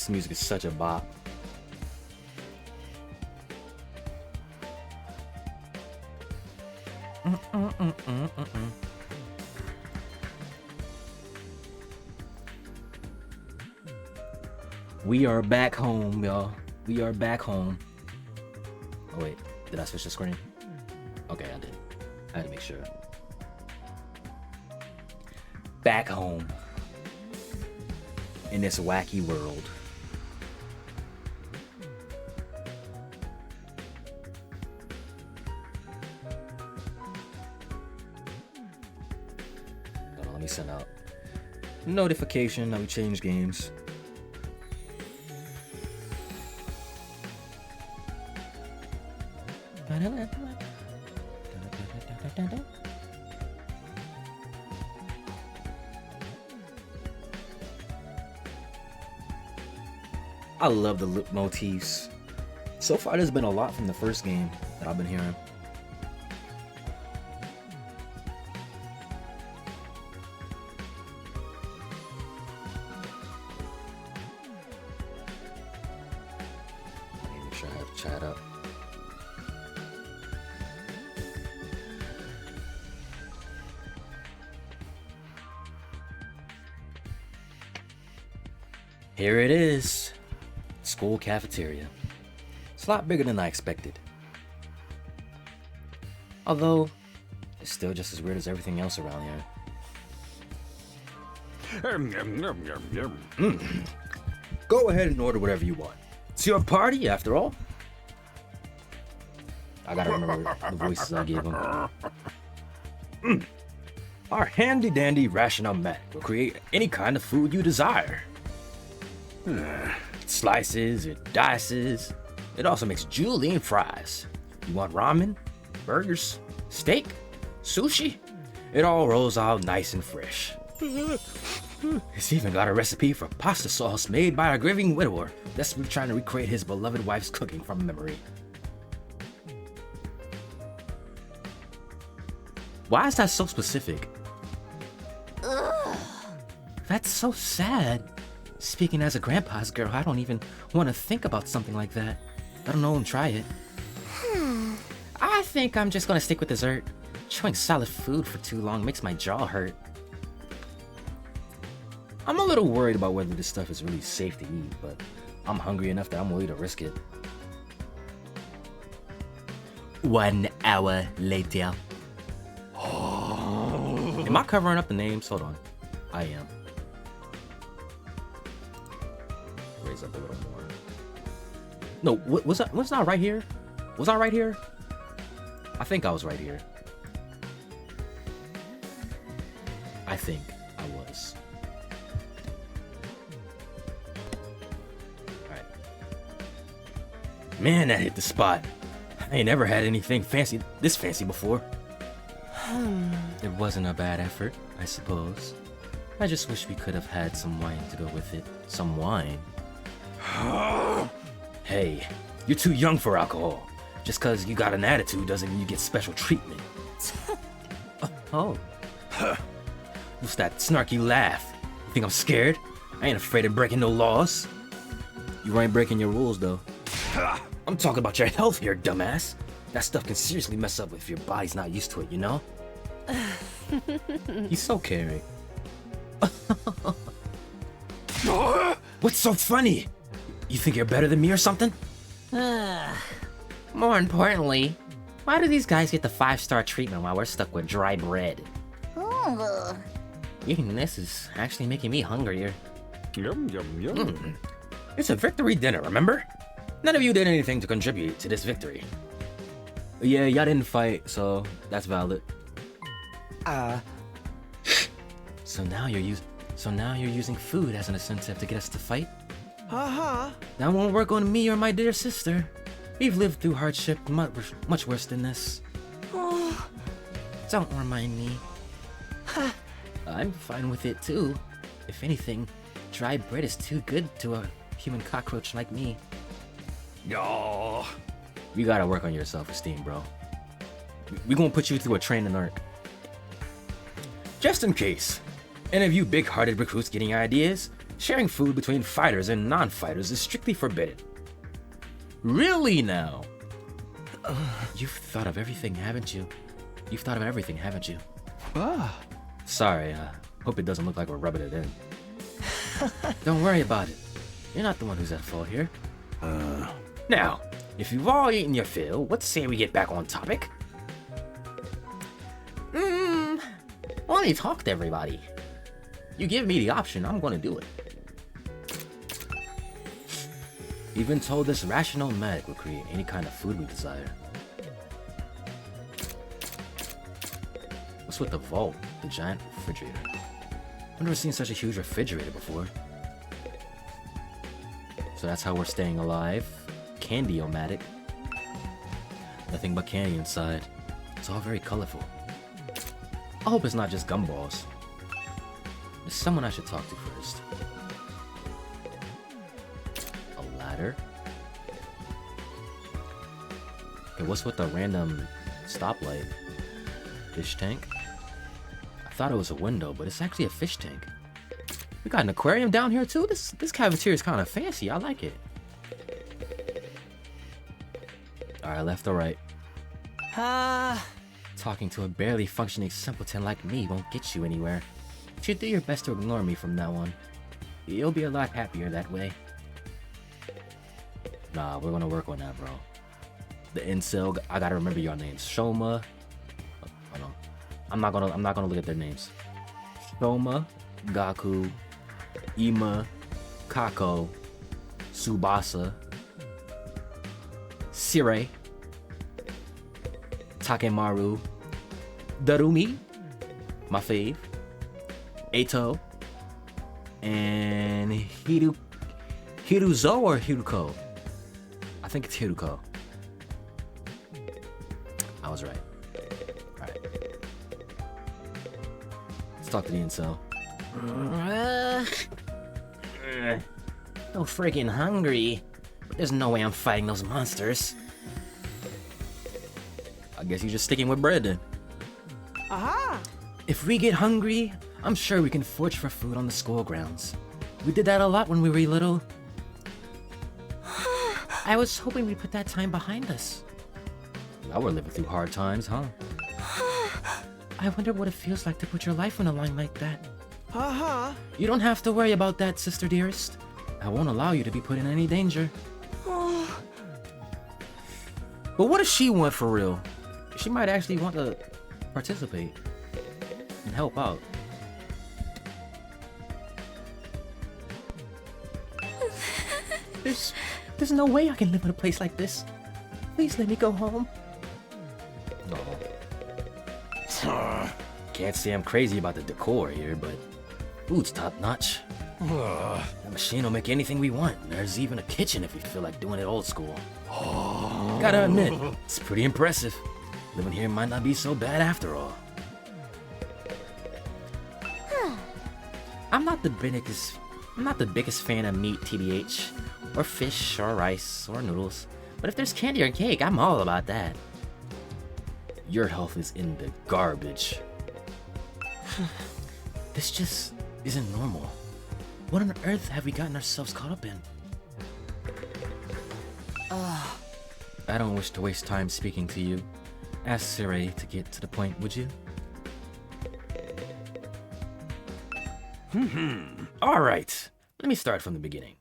This music is such a bop. We are back home, y'all. We are back home. Oh wait, did I switch the screen? Okay, I did. I had to make sure. Back home. In this wacky world. Hold on, let me send out notification that we changed games. I love the lip motifs. So far, there's been a lot from the first game that I've been hearing. Let me make sure I have chat up. Here it is. School cafeteria. It's a lot bigger than I expected. Although, it's still just as weird as everything else around here. Go ahead and order whatever you want. It's your party, after all. I gotta remember the voices I gave them. Our handy-dandy ration-o-mat will create any kind of food you desire. Slices, it dices. It also makes julienne fries. You want ramen, burgers, steak, sushi? It all rolls out nice and fresh. It's even got a recipe for pasta sauce made by a grieving widower desperately trying to recreate his beloved wife's cooking from memory. Why is that so specific? That's so sad. Speaking as a grandpa's girl, I don't even want to think about something like that. I don't know and try it. I think I'm just gonna stick with dessert. Chewing solid food for too long makes my jaw hurt. I'm a little worried about whether this stuff is really safe to eat, but I'm hungry enough that I'm willing to risk it. 1 hour later. Am I covering up the names? Hold on. I am. Raise up a little more. No, was that right here? Was I right here? I think I was right here. I think I was. Alright. Man, that hit the spot. I ain't never had anything this fancy before. It wasn't a bad effort, I suppose. I just wish we could have had some wine to go with it. Some wine? Hey, you're too young for alcohol. Just cause you got an attitude doesn't mean you get special treatment. Oh. What's that snarky laugh? You think I'm scared? I ain't afraid of breaking no laws. You ain't breaking your rules, though. I'm talking about your health here, dumbass. That stuff can seriously mess up if your body's not used to it, you know? He's so caring. What's so funny? You think you're better than me or something? More importantly, why do these guys get the 5-star treatment while we're stuck with dry bread? Eating this is actually making me hungrier. Yum, yum, yum. It's a victory dinner, remember? None of you did anything to contribute to this victory. Yeah, y'all didn't fight, so that's valid. So now you're using food as an incentive to get us to fight? That won't work on me or my dear sister. We've lived through hardship much worse than this. Don't remind me. I'm fine with it too. If anything, dry bread is too good to a human cockroach like me. Yaw. You gotta work on your self-esteem, bro. We gonna put you through a training arc. Just in case, any of you big-hearted recruits getting ideas, Sharing food between fighters and non-fighters is strictly forbidden. Really now? You've thought of everything, haven't you? You've thought of everything, haven't you? Sorry, hope it doesn't look like we're rubbing it in. Don't worry about it. You're not the one who's at fault here. Now, if you've all eaten your fill, let's say we get back on topic. Let me talk to everybody. You give me the option, I'm gonna do it. We've been told this rational magic will create any kind of food we desire. What's with the vault, the giant refrigerator? I've never seen such a huge refrigerator before. So that's how we're staying alive. Candy-o-matic. Nothing but candy inside. It's all very colorful. I hope it's not just gumballs. There's someone I should talk to first. A ladder? Okay, what's with the random stoplight? Fish tank? I thought it was a window, but it's actually a fish tank. We got an aquarium down here too? This cafeteria is kind of fancy. I like it. Alright, left or right? Talking to a barely functioning simpleton like me won't get you anywhere. You should do your best to ignore me from now on. You'll be a lot happier that way. Nah, we're gonna work on that, bro. The incel, I gotta remember your names. Shoma. Oh, hold on. I'm not gonna look at their names. Shoma, Gaku, Ima, Kako, Tsubasa, Sire, Takemaru, Darumi, my fave, Eto, and Hiruzo or Hiruko? I think it's Hiruko. I was right. Alright. Let's talk to the incel. So friggin' hungry. But there's no way I'm fighting those monsters. I guess you're just sticking with bread then. Aha! If we get hungry, I'm sure we can forage for food on the school grounds. We did that a lot when we were little. I was hoping we'd put that time behind us. Y'all were living through hard times, huh? I wonder what it feels like to put your life on the line like that. You don't have to worry about that, sister dearest. I won't allow you to be put in any danger. But what does she want for real? She might actually want to participate and help out. There's no way I can live in a place like this. Please let me go home. Can't say I'm crazy about the decor here, but food's top notch. That machine will make anything we want. There's even a kitchen if we feel like doing it old school. Gotta admit, it's pretty impressive. Living here might not be so bad after all. I'm not the biggest fan of meat, TBH, or fish, or rice, or noodles. But if there's candy or cake, I'm all about that. Your health is in the garbage. This just isn't normal. What on earth have we gotten ourselves caught up in? I don't wish to waste time speaking to you. Ask Sire to get to the point, would you? Alright, let me start from the beginning.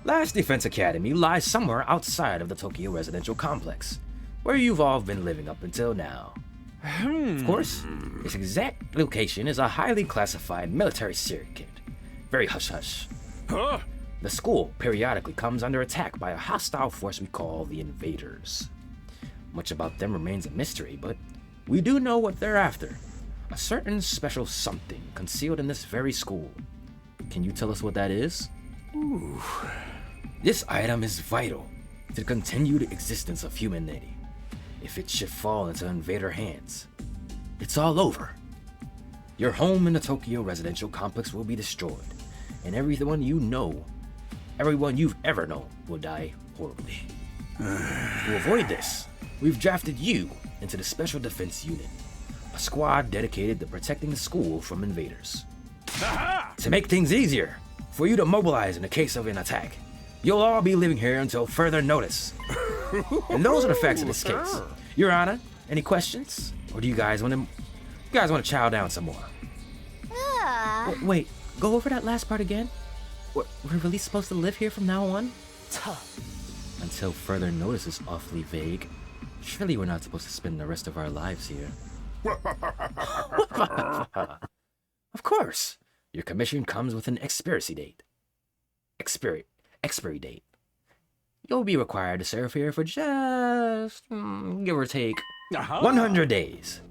Last Defense Academy lies somewhere outside of the Tokyo residential complex, where you've all been living up until now. Of course, its exact location is a highly classified military secret. Very hush-hush. The school periodically comes under attack by a hostile force we call the Invaders. Much about them remains a mystery, but we do know what they're after. A certain special something concealed in this very school. Can you tell us what that is? This item is vital to the continued existence of humanity. If it should fall into Invader hands, it's all over. Your home in the Tokyo residential complex will be destroyed, and everyone you've ever known will die horribly. To avoid this, we've drafted you into the Special Defense Unit, a squad dedicated to protecting the school from invaders. To make things easier for you to mobilize in the case of an attack, you'll all be living here until further notice. And those are the facts of this case. Your Honor, any questions? Or do you guys want to chow down some more? Wait, go over that last part again. We're really supposed to live here from now on? Until further notice is awfully vague. Surely we're not supposed to spend the rest of our lives here. Of course. Your commission comes with an expiry date. Expiry date. You'll be required to serve here for just, give or take, 100 days.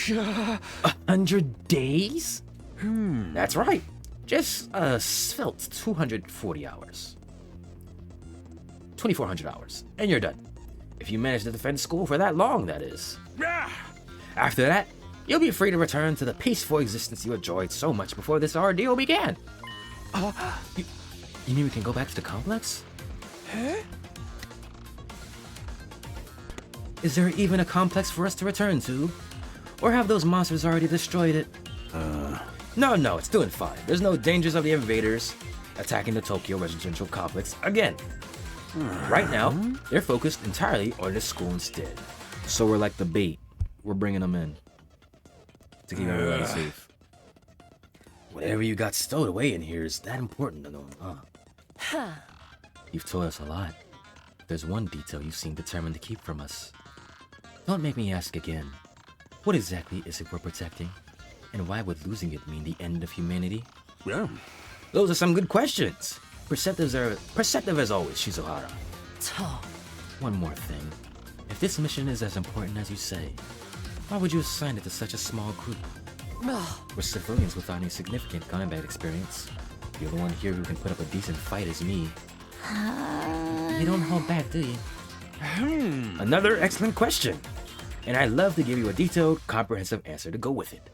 100 days? That's right. Just a svelte 240 hours. 2,400 hours. And you're done. If you manage to defend school for that long, that is. After that, you'll be free to return to the peaceful existence you enjoyed so much before this ordeal began. You mean we can go back to the complex? Huh? Is there even a complex for us to return to? Or have those monsters already destroyed it? No, it's doing fine. There's no dangers of the invaders attacking the Tokyo residential complex again. Right now, they're focused entirely on the school instead. So we're like the bait. We're bringing them in to keep everybody safe. Whatever you got stowed away in here is that important to know, huh? You've told us a lot. There's one detail you seem determined to keep from us. Don't make me ask again. What exactly is it we're protecting? And why would losing it mean the end of humanity? Yeah. Those are some good questions. Perceptive as always, Shizuhara. One more thing. If this mission is as important as you say, why would you assign it to such a small group? We're civilians without any significant combat experience. You're the one here who can put up a decent fight as me. You don't hold back, do you? Another excellent question. And I'd love to give you a detailed, comprehensive answer to go with it.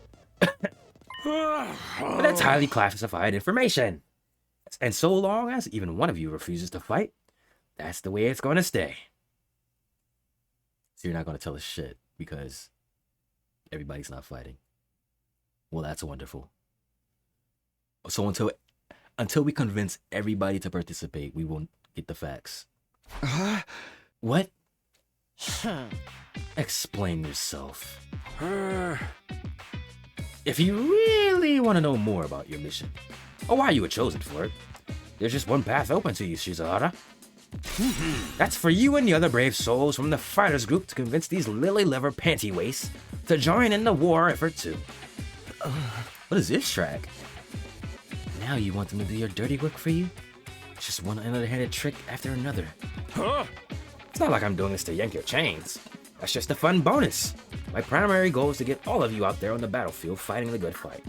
But that's highly classified information. And so long as even one of you refuses to fight, that's the way it's going to stay. So you're not going to tell us shit because everybody's not fighting. Well, that's wonderful. So until we convince everybody to participate, we won't get the facts. What? Explain yourself. If you really want to know more about your mission, or why you were chosen for it, there's just one path open to you, Shizuhara. That's for you and the other brave souls from the fighters group to convince these lily-liver panty wastes to join in the war effort too. What is this track? Now you want them to do your dirty work for you? It's just one underhanded trick after another. It's not like I'm doing this to yank your chains. That's just a fun bonus. My primary goal is to get all of you out there on the battlefield fighting the good fight.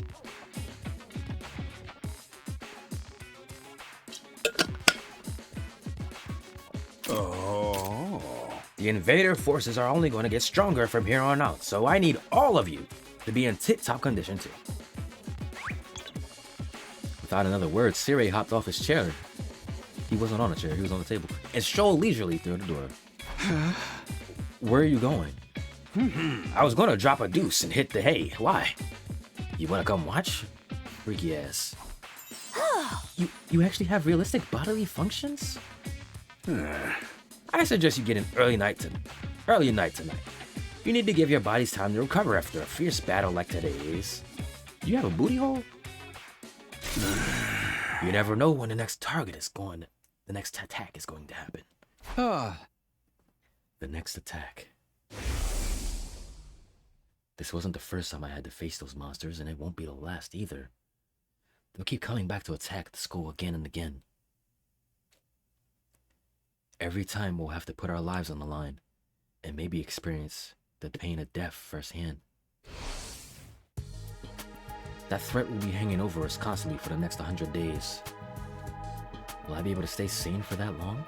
The invader forces are only going to get stronger from here on out, so I need all of you to be in tip-top condition too. Without another word, Siri hopped off his chair. He wasn't on a chair, he was on the table, and strolled leisurely through the door. Where are you going? I was going to drop a deuce and hit the hay. Why? You want to come watch? Freaky ass. You actually have realistic bodily functions? I suggest you get an early night tonight. You need to give your bodies time to recover after a fierce battle like today's. Do you have a booty hole? You never know when the next attack is going to happen. The next attack. This wasn't the first time I had to face those monsters, and it won't be the last either. They'll keep coming back to attack the school again and again. Every time we'll have to put our lives on the line, and maybe experience the pain of death firsthand. That threat will be hanging over us constantly for the next 100 days. Will I be able to stay sane for that long?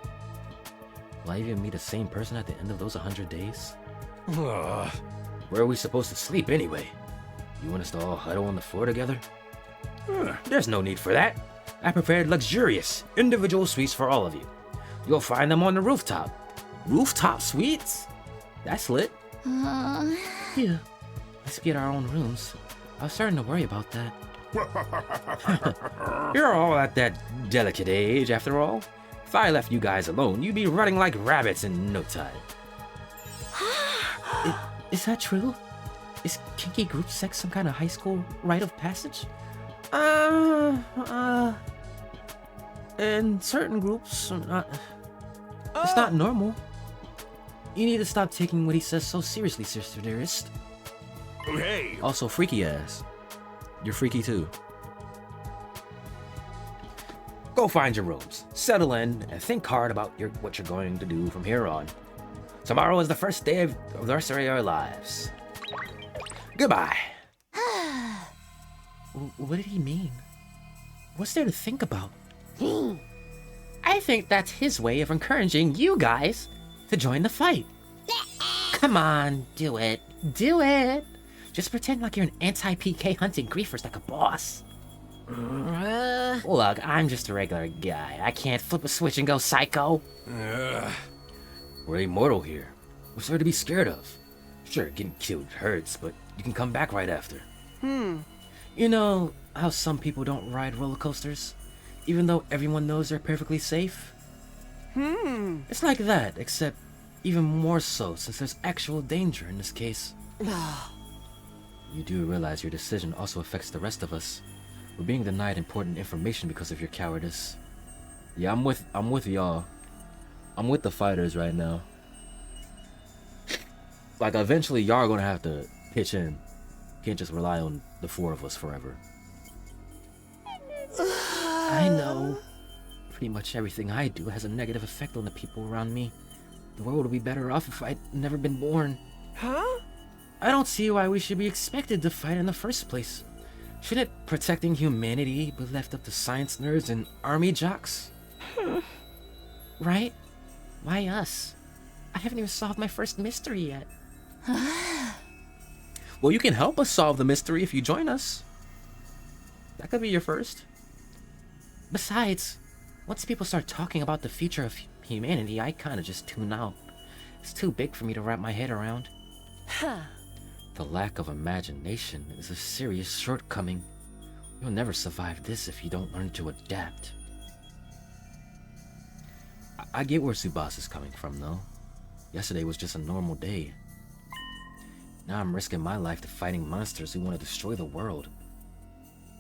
Will I even meet the same person at the end of those 100 days? Where are we supposed to sleep anyway? You want us to all huddle on the floor together? There's no need for that. I prepared luxurious, individual suites for all of you. You'll find them on the rooftop. Rooftop suites? That's lit. Yeah, let's get our own rooms. I was starting to worry about that. You're all at that delicate age, after all. If I left you guys alone, you'd be running like rabbits in no time. Is that true? Is kinky group sex some kind of high school rite of passage? In certain groups, it's not normal. You need to stop taking what he says so seriously, Sister Dearest. Hey! Also, freaky ass. You're freaky too. Go find your rooms, settle in, and think hard about what you're going to do from here on. Tomorrow is the first day of the rest of your lives. Goodbye. What did he mean? What's there to think about? I think that's his way of encouraging you guys to join the fight. Come on, do it. Do it. Just pretend like you're an anti-PK hunting griefers like a boss. Look, I'm just a regular guy. I can't flip a switch and go psycho. We're immortal here. What's there to be scared of? Sure, getting killed hurts, but you can come back right after. You know how some people don't ride roller coasters, even though everyone knows they're perfectly safe? It's like that, except even more so since there's actual danger in this case. You do realize your decision also affects the rest of us. We're being denied important information because of your cowardice. Yeah, I'm with y'all. I'm with the fighters right now. Like, eventually y'all are gonna have to pitch in. Can't just rely on the four of us forever. I know. Pretty much everything I do has a negative effect on the people around me. The world would be better off if I'd never been born. Huh? I don't see why we should be expected to fight in the first place. Shouldn't protecting humanity be left up to science nerds and army jocks? Right? Why us? I haven't even solved my first mystery yet. Well, you can help us solve the mystery if you join us. That could be your first. Besides, once people start talking about the future of humanity, I kind of just tune out. It's too big for me to wrap my head around. The lack of imagination is a serious shortcoming. You'll never survive this if you don't learn to adapt. I get where Tsubasa coming from, though. Yesterday was just a normal day. Now I'm risking my life to fighting monsters who want to destroy the world.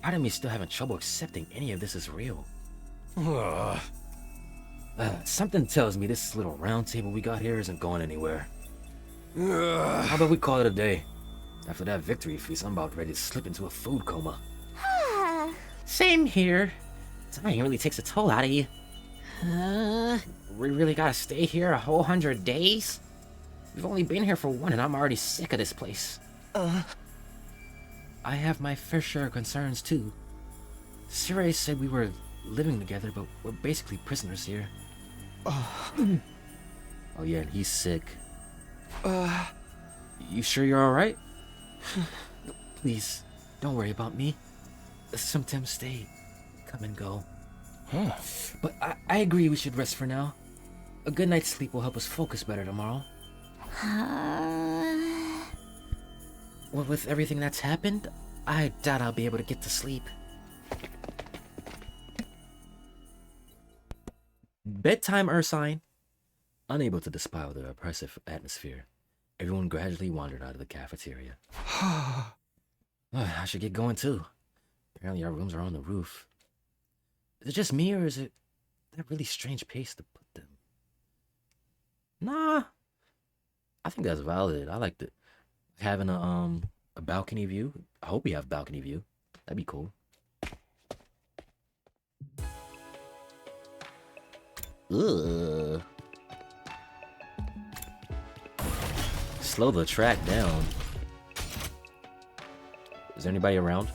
Part of me still having trouble accepting any of this is real. Something tells me this little round table we got here isn't going anywhere. How about we call it a day? After that victory feast, I'm about ready to slip into a food coma. Same here. Dying really takes a toll out of you. We really gotta stay here a whole 100 days? We've only been here for one and I'm already sick of this place. I have my fair share of concerns too. Sirei said we were living together, but we're basically prisoners here. Oh yeah, and he's sick. You sure you're alright? Please, don't worry about me. Sometimes stay, come and go. But I agree we should rest for now. A good night's sleep will help us focus better tomorrow. Well, with everything that's happened, I doubt I'll be able to get to sleep. Bedtime, Ursine. Unable to dispel the oppressive atmosphere, everyone gradually wandered out of the cafeteria. I should get going too. Apparently our rooms are on the roof. Is it just me, or is it that really strange pace to put them? Nah, I think that's valid. I like having a balcony view. I hope we have balcony view. That'd be cool. Ugh. Slow the track down. Is there anybody around?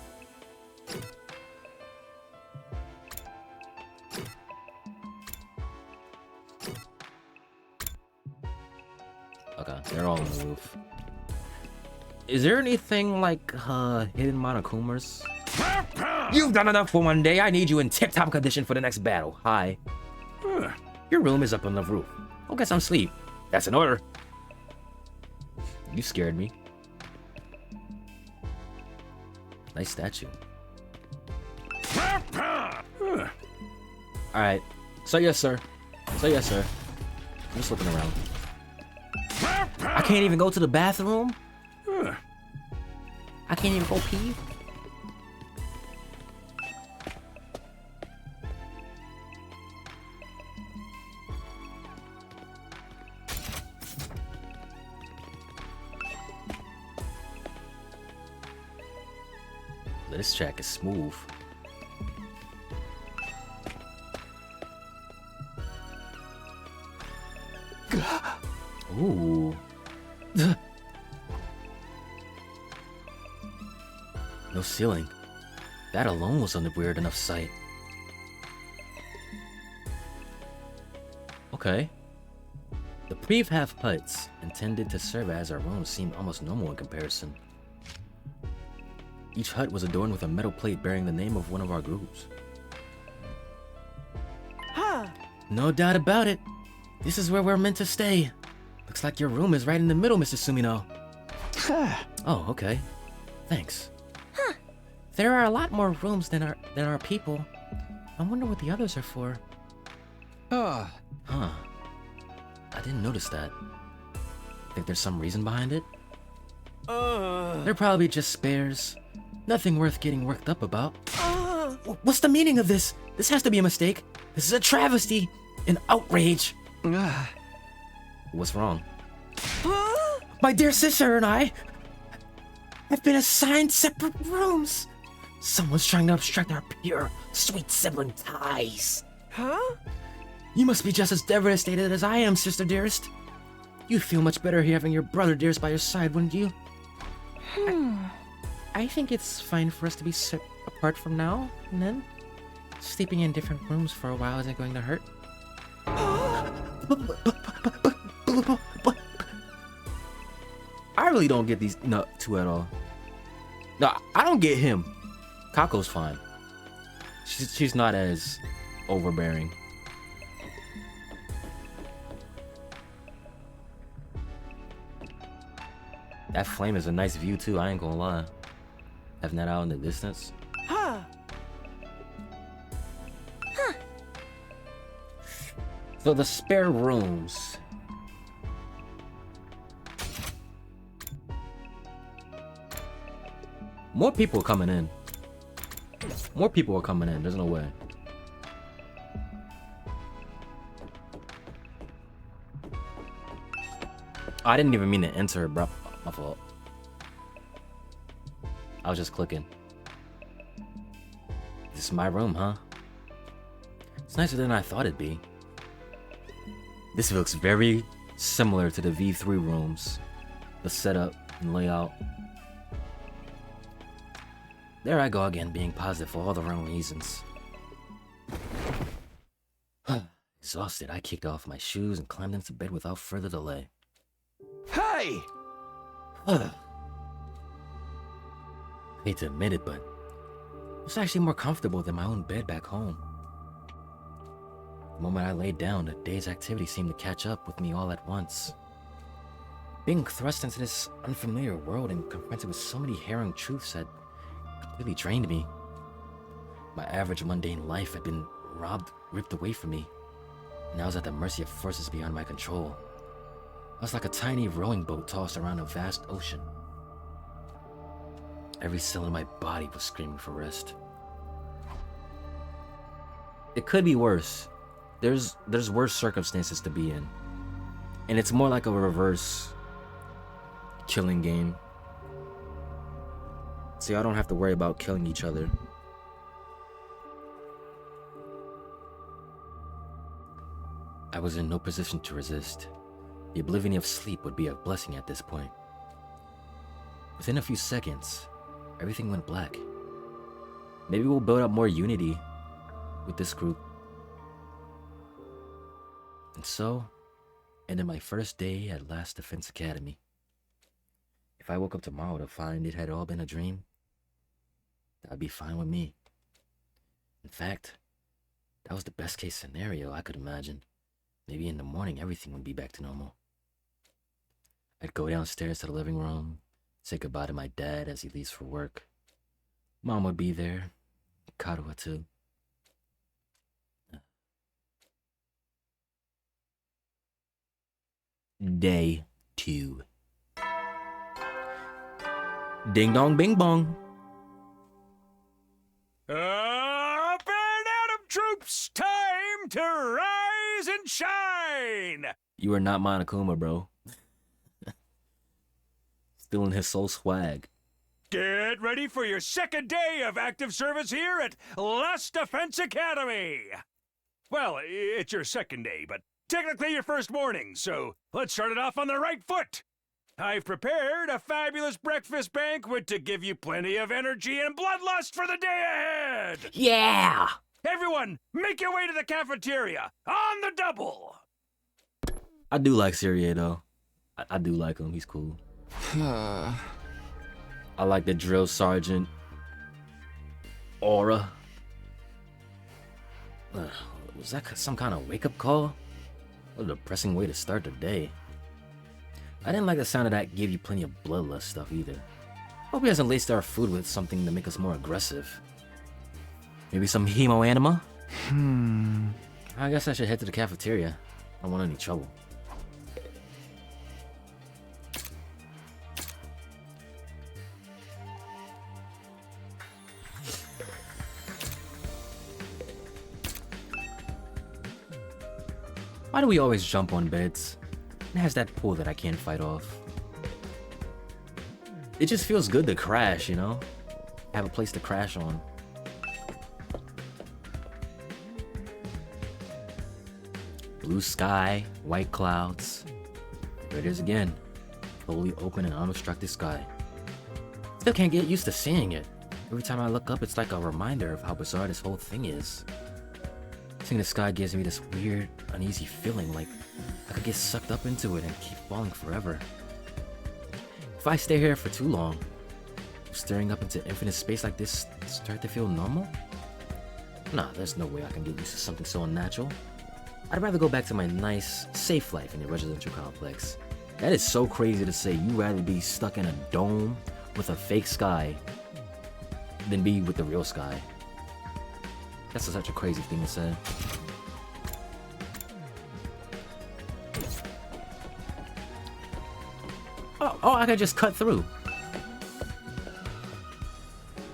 Okay, they're all on the roof. Is there anything like hidden Monokumas? You've done enough for one day. I need you in tip-top condition for the next battle. Hi. Your room is up on the roof. Go get some sleep. That's an order. You scared me. Nice statue. Alright. So yes, sir. So yes, sir. I'm just looking around. I can't even go to the bathroom? I can't even go pee? This track is smooth. Ooh. No ceiling. That alone was on the weird enough sight. Okay. The prefab huts intended to serve as our rooms seemed almost normal in comparison. Each hut was adorned with a metal plate bearing the name of one of our groups. Huh. No doubt about it. This is where we're meant to stay. Looks like your room is right in the middle, Mr. Sumino. Oh, okay. Thanks. Huh. There are a lot more rooms than our people. I wonder what the others are for. Huh. I didn't notice that. Think there's some reason behind it? They're probably just spares. Nothing worth getting worked up about. What's the meaning of this? This has to be a mistake. This is a travesty. An outrage. What's wrong? My dear sister and I have been assigned separate rooms. Someone's trying to obstruct our pure, sweet sibling ties. Huh? You must be just as devastated as I am, sister dearest. You'd feel much better having your brother dearest by your side, wouldn't you? I think it's fine for us to be set apart from now and then. Sleeping in different rooms for a while isn't going to hurt. I really don't get these two at all. No, I don't get him. Kako's fine. She's not as overbearing. That flame is a nice view too, I ain't gonna lie. Having that out in the distance. Huh. So the spare rooms. More people are coming in. More people are coming in, there's no way. I didn't even mean to enter, bro. My fault. I was just clicking. This is my room, huh? It's nicer than I thought it'd be. This looks very similar to the V3 rooms. The setup and layout. There I go again, being positive for all the wrong reasons. Exhausted, I kicked off my shoes and climbed into bed without further delay. Hey! I hate to admit it, but it's actually more comfortable than my own bed back home. The moment I laid down, the day's activity seemed to catch up with me all at once. Being thrust into this unfamiliar world and confronted with so many harrowing truths had completely drained me. My average mundane life had been ripped away from me, and I was at the mercy of forces beyond my control. I was like a tiny rowing boat tossed around a vast ocean. Every cell in my body was screaming for rest. It could be worse. There's worse circumstances to be in. And it's more like a reverse killing game. So y'all don't have to worry about killing each other. I was in no position to resist. The oblivion of sleep would be a blessing at this point. Within a few seconds, everything went black. Maybe we'll build up more unity with this group. And so, ended my first day at Last Defense Academy. If I woke up tomorrow to find it had all been a dream, that'd be fine with me. In fact, that was the best case scenario I could imagine. Maybe in the morning everything would be back to normal. I'd go downstairs to the living room, say goodbye to my dad as he leaves for work. Mom would be there, Karuha too. Day 2. Ding dong bing bong. Up and Adam troops, time to rise and shine! You are not Monokuma, bro. Still in his soul swag. Get ready for your second day of active service here at Last Defense Academy! Well, it's your second day, but technically your first morning, so let's start it off on the right foot! I've prepared a fabulous breakfast banquet to give you plenty of energy and bloodlust for the day ahead! Yeah! Everyone, make your way to the cafeteria, on the double! I do like Serie though. I do like him, he's cool. I like the drill sergeant aura. Was that some kind of wake-up call? What a depressing way to start the day. I didn't like the sound of that gave you plenty of bloodlust stuff either. Hope he hasn't laced our food with something to make us more aggressive. Maybe some hemoanima? I guess I should head to the cafeteria. I don't want any trouble. Why do we always jump on beds? It has that pull that I can't fight off. It just feels good to crash, you know? Have a place to crash on. Blue sky, white clouds. There it is again. Totally open and unobstructed sky. Still can't get used to seeing it. Every time I look up, it's like a reminder of how bizarre this whole thing is. Seeing the sky gives me this weird, uneasy feeling like I could get sucked up into it and keep falling forever. If I stay here for too long, staring up into infinite space like this start to feel normal? Nah, there's no way I can get used to something so unnatural. I'd rather go back to my nice, safe life in the residential complex. That is so crazy to say. You'd rather be stuck in a dome with a fake sky than be with the real sky. That's such a crazy thing to say. Oh, I could just cut through.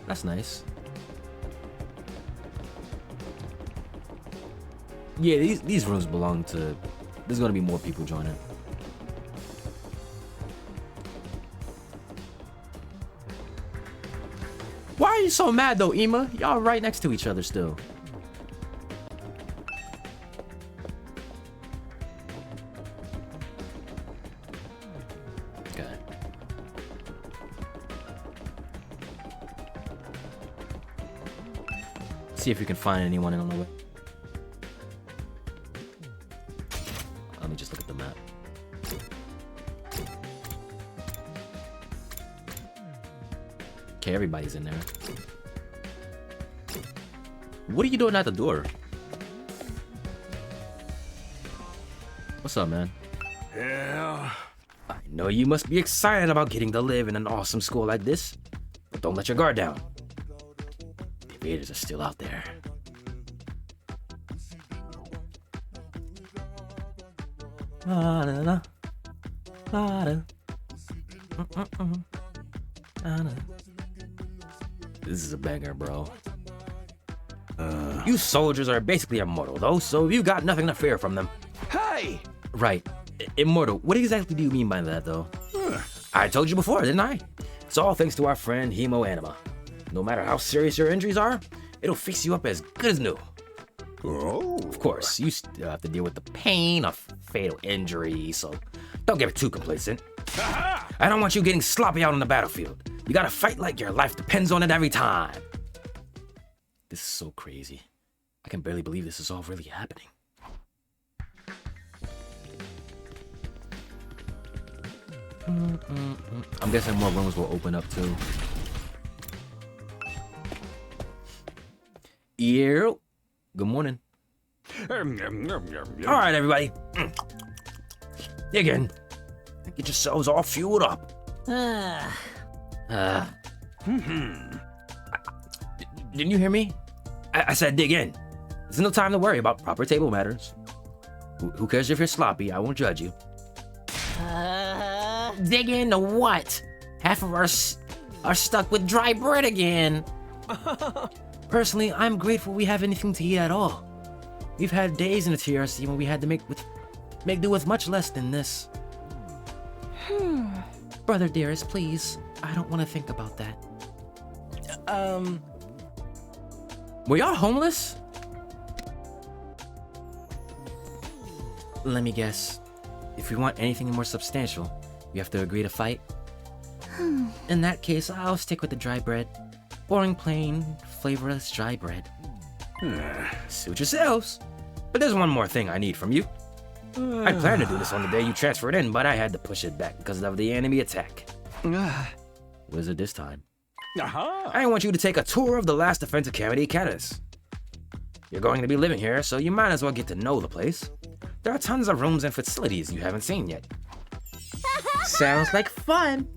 That's nice. Yeah, these rooms belong to... There's gonna be more people joining. Why are you so mad though, Ima? Y'all right next to each other still. Okay. See if we can find anyone on the way. Let me just look at the map. Okay, everybody's in there. What are you doing at the door? What's up, man? Yeah? I know you must be excited about getting to live in an awesome school like this, but don't let your guard down. The invaders are still out there. La la la, la la. This is a banger, bro. You soldiers are basically immortal, though, so you got nothing to fear from them. Hey! Right. Immortal. What exactly do you mean by that, though? I told you before, didn't I? It's all thanks to our friend Hemoanima. No matter how serious your injuries are, it'll fix you up as good as new. Oh. Of course, you still have to deal with the pain of fatal injury, so don't get too complacent. I don't want you getting sloppy out on the battlefield. You gotta fight like your life depends on it every time. This is so crazy. I can barely believe this is all really happening. I'm guessing more rooms will open up too. Yeah. Good morning. All right, everybody. Dig in. Get yourselves all fueled up. Didn't you hear me? I said dig in. There's no time to worry about proper table manners. Who cares if you're sloppy? I won't judge you. Dig into what? Half of us are stuck with dry bread again. Personally, I'm grateful we have anything to eat at all. We've had days in the TRC when we had to make do with much less than this. Brother dearest, please. I don't want to think about that. Were y'all homeless? Let me guess. If we want anything more substantial, we have to agree to fight. In that case, I'll stick with the dry bread. Boring, plain, flavorless dry bread. Suit yourselves. But there's one more thing I need from you. I planned to do this on the day you transferred in, but I had to push it back because of the enemy attack. Was it this time? I want you to take a tour of the Last Defense Academy Catus. You're going to be living here, so you might as well get to know the place. There are tons of rooms and facilities you haven't seen yet. Sounds like fun.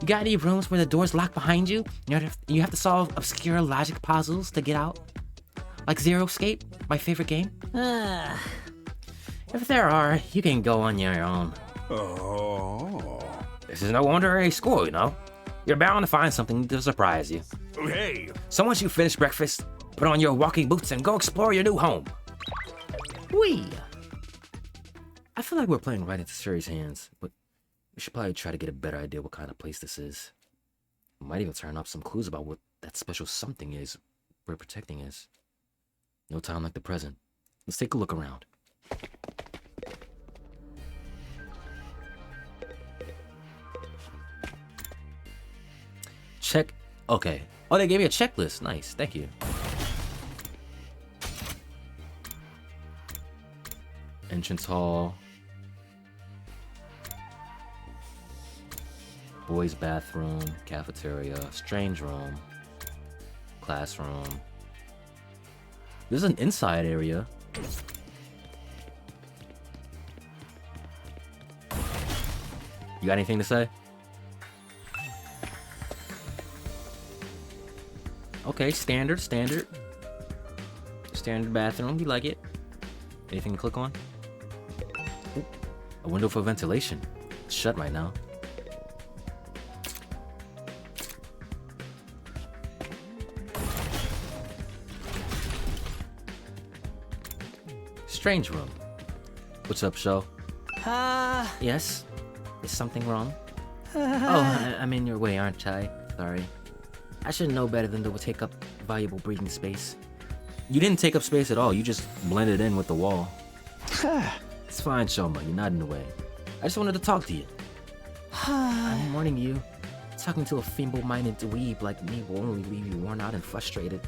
You got any rooms where the doors lock behind you? You have to solve obscure logic puzzles to get out? Like Zero Escape, my favorite game? If there are, you can go on your own. This is no ordinary school, you know? You're bound to find something to surprise you. Hey! So once you finish breakfast, put on your walking boots and go explore your new home. Whee! I feel like we're playing right into Suri's hands, but we should probably try to get a better idea what kind of place this is. We might even turn up some clues about what that special something is we're protecting is. No time like the present. Let's take a look around. Check. Okay. Oh, they gave me a checklist. Nice. Thank you. Entrance hall. Boys' bathroom. Cafeteria. Strange room. Classroom. There's an inside area. You got anything to say? Okay, standard bathroom, you like it? Anything to click on? Ooh, a window for ventilation. It's shut right now. Strange room. What's up, show? Yes? Is something wrong? I'm in your way, aren't I? Sorry. I should know better than to take up valuable breathing space. You didn't take up space at all, you just blended in with the wall. It's fine, Shoma, you're not in the way. I just wanted to talk to you. I'm warning you. Talking to a feeble-minded dweeb like me will only leave you worn out and frustrated.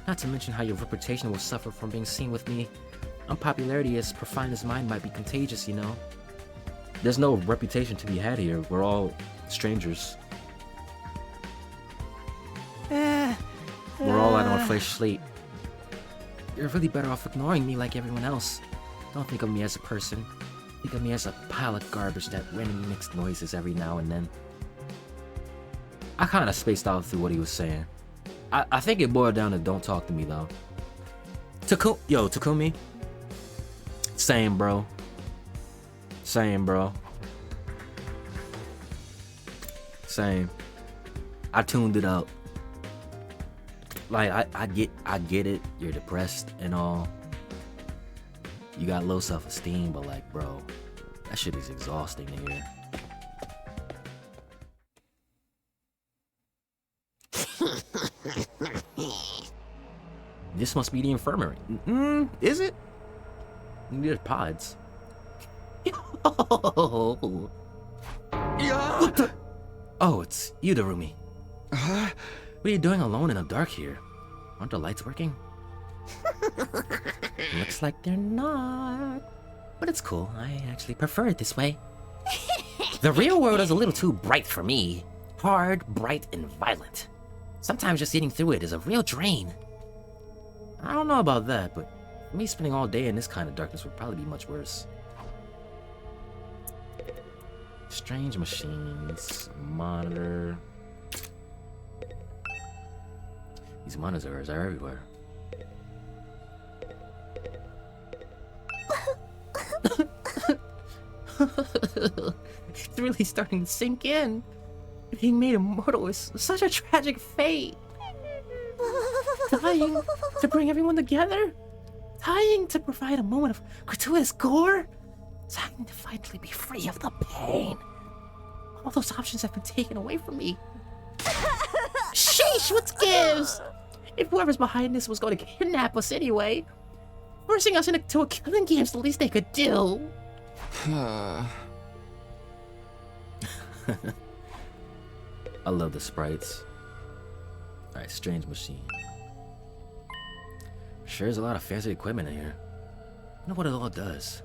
Not to mention how your reputation will suffer from being seen with me. Unpopularity as profound as mine might be contagious, you know. There's no reputation to be had here. We're all strangers. We're all out on a fresh slate. You're really better off ignoring me like everyone else. Don't think of me as a person. Think of me as a pile of garbage that randomly makes noises every now and then. I kinda spaced out through what he was saying. I think it boiled down to don't talk to me though. Takumi? Same, bro. Same. I tuned it out. Like, I get it. You're depressed and all. You got low self-esteem, but like, bro, that shit is exhausting to hear. This must be the infirmary. Is it? There's pods. What the? Oh, it's you, Darumi. What are you doing alone in the dark here? Aren't the lights working? Looks like they're not. But it's cool. I actually prefer it this way. The real world is a little too bright for me. Hard, bright, and violent. Sometimes just sitting through it is a real drain. I don't know about that, but me spending all day in this kind of darkness would probably be much worse. Strange machines. Monitor. These monitors are everywhere. really starting to sink in. Being made immortal is such a tragic fate. Dying to bring everyone together? Dying to provide a moment of gratuitous gore? Dying to finally be free of the pain? All those options have been taken away from me. Sheesh, what gives? If whoever's behind this was going to kidnap us anyway, forcing us into a killing game's the least they could do. I love the sprites. Alright, strange machine. Sure, there's a lot of fancy equipment in here. I wonder what it all does.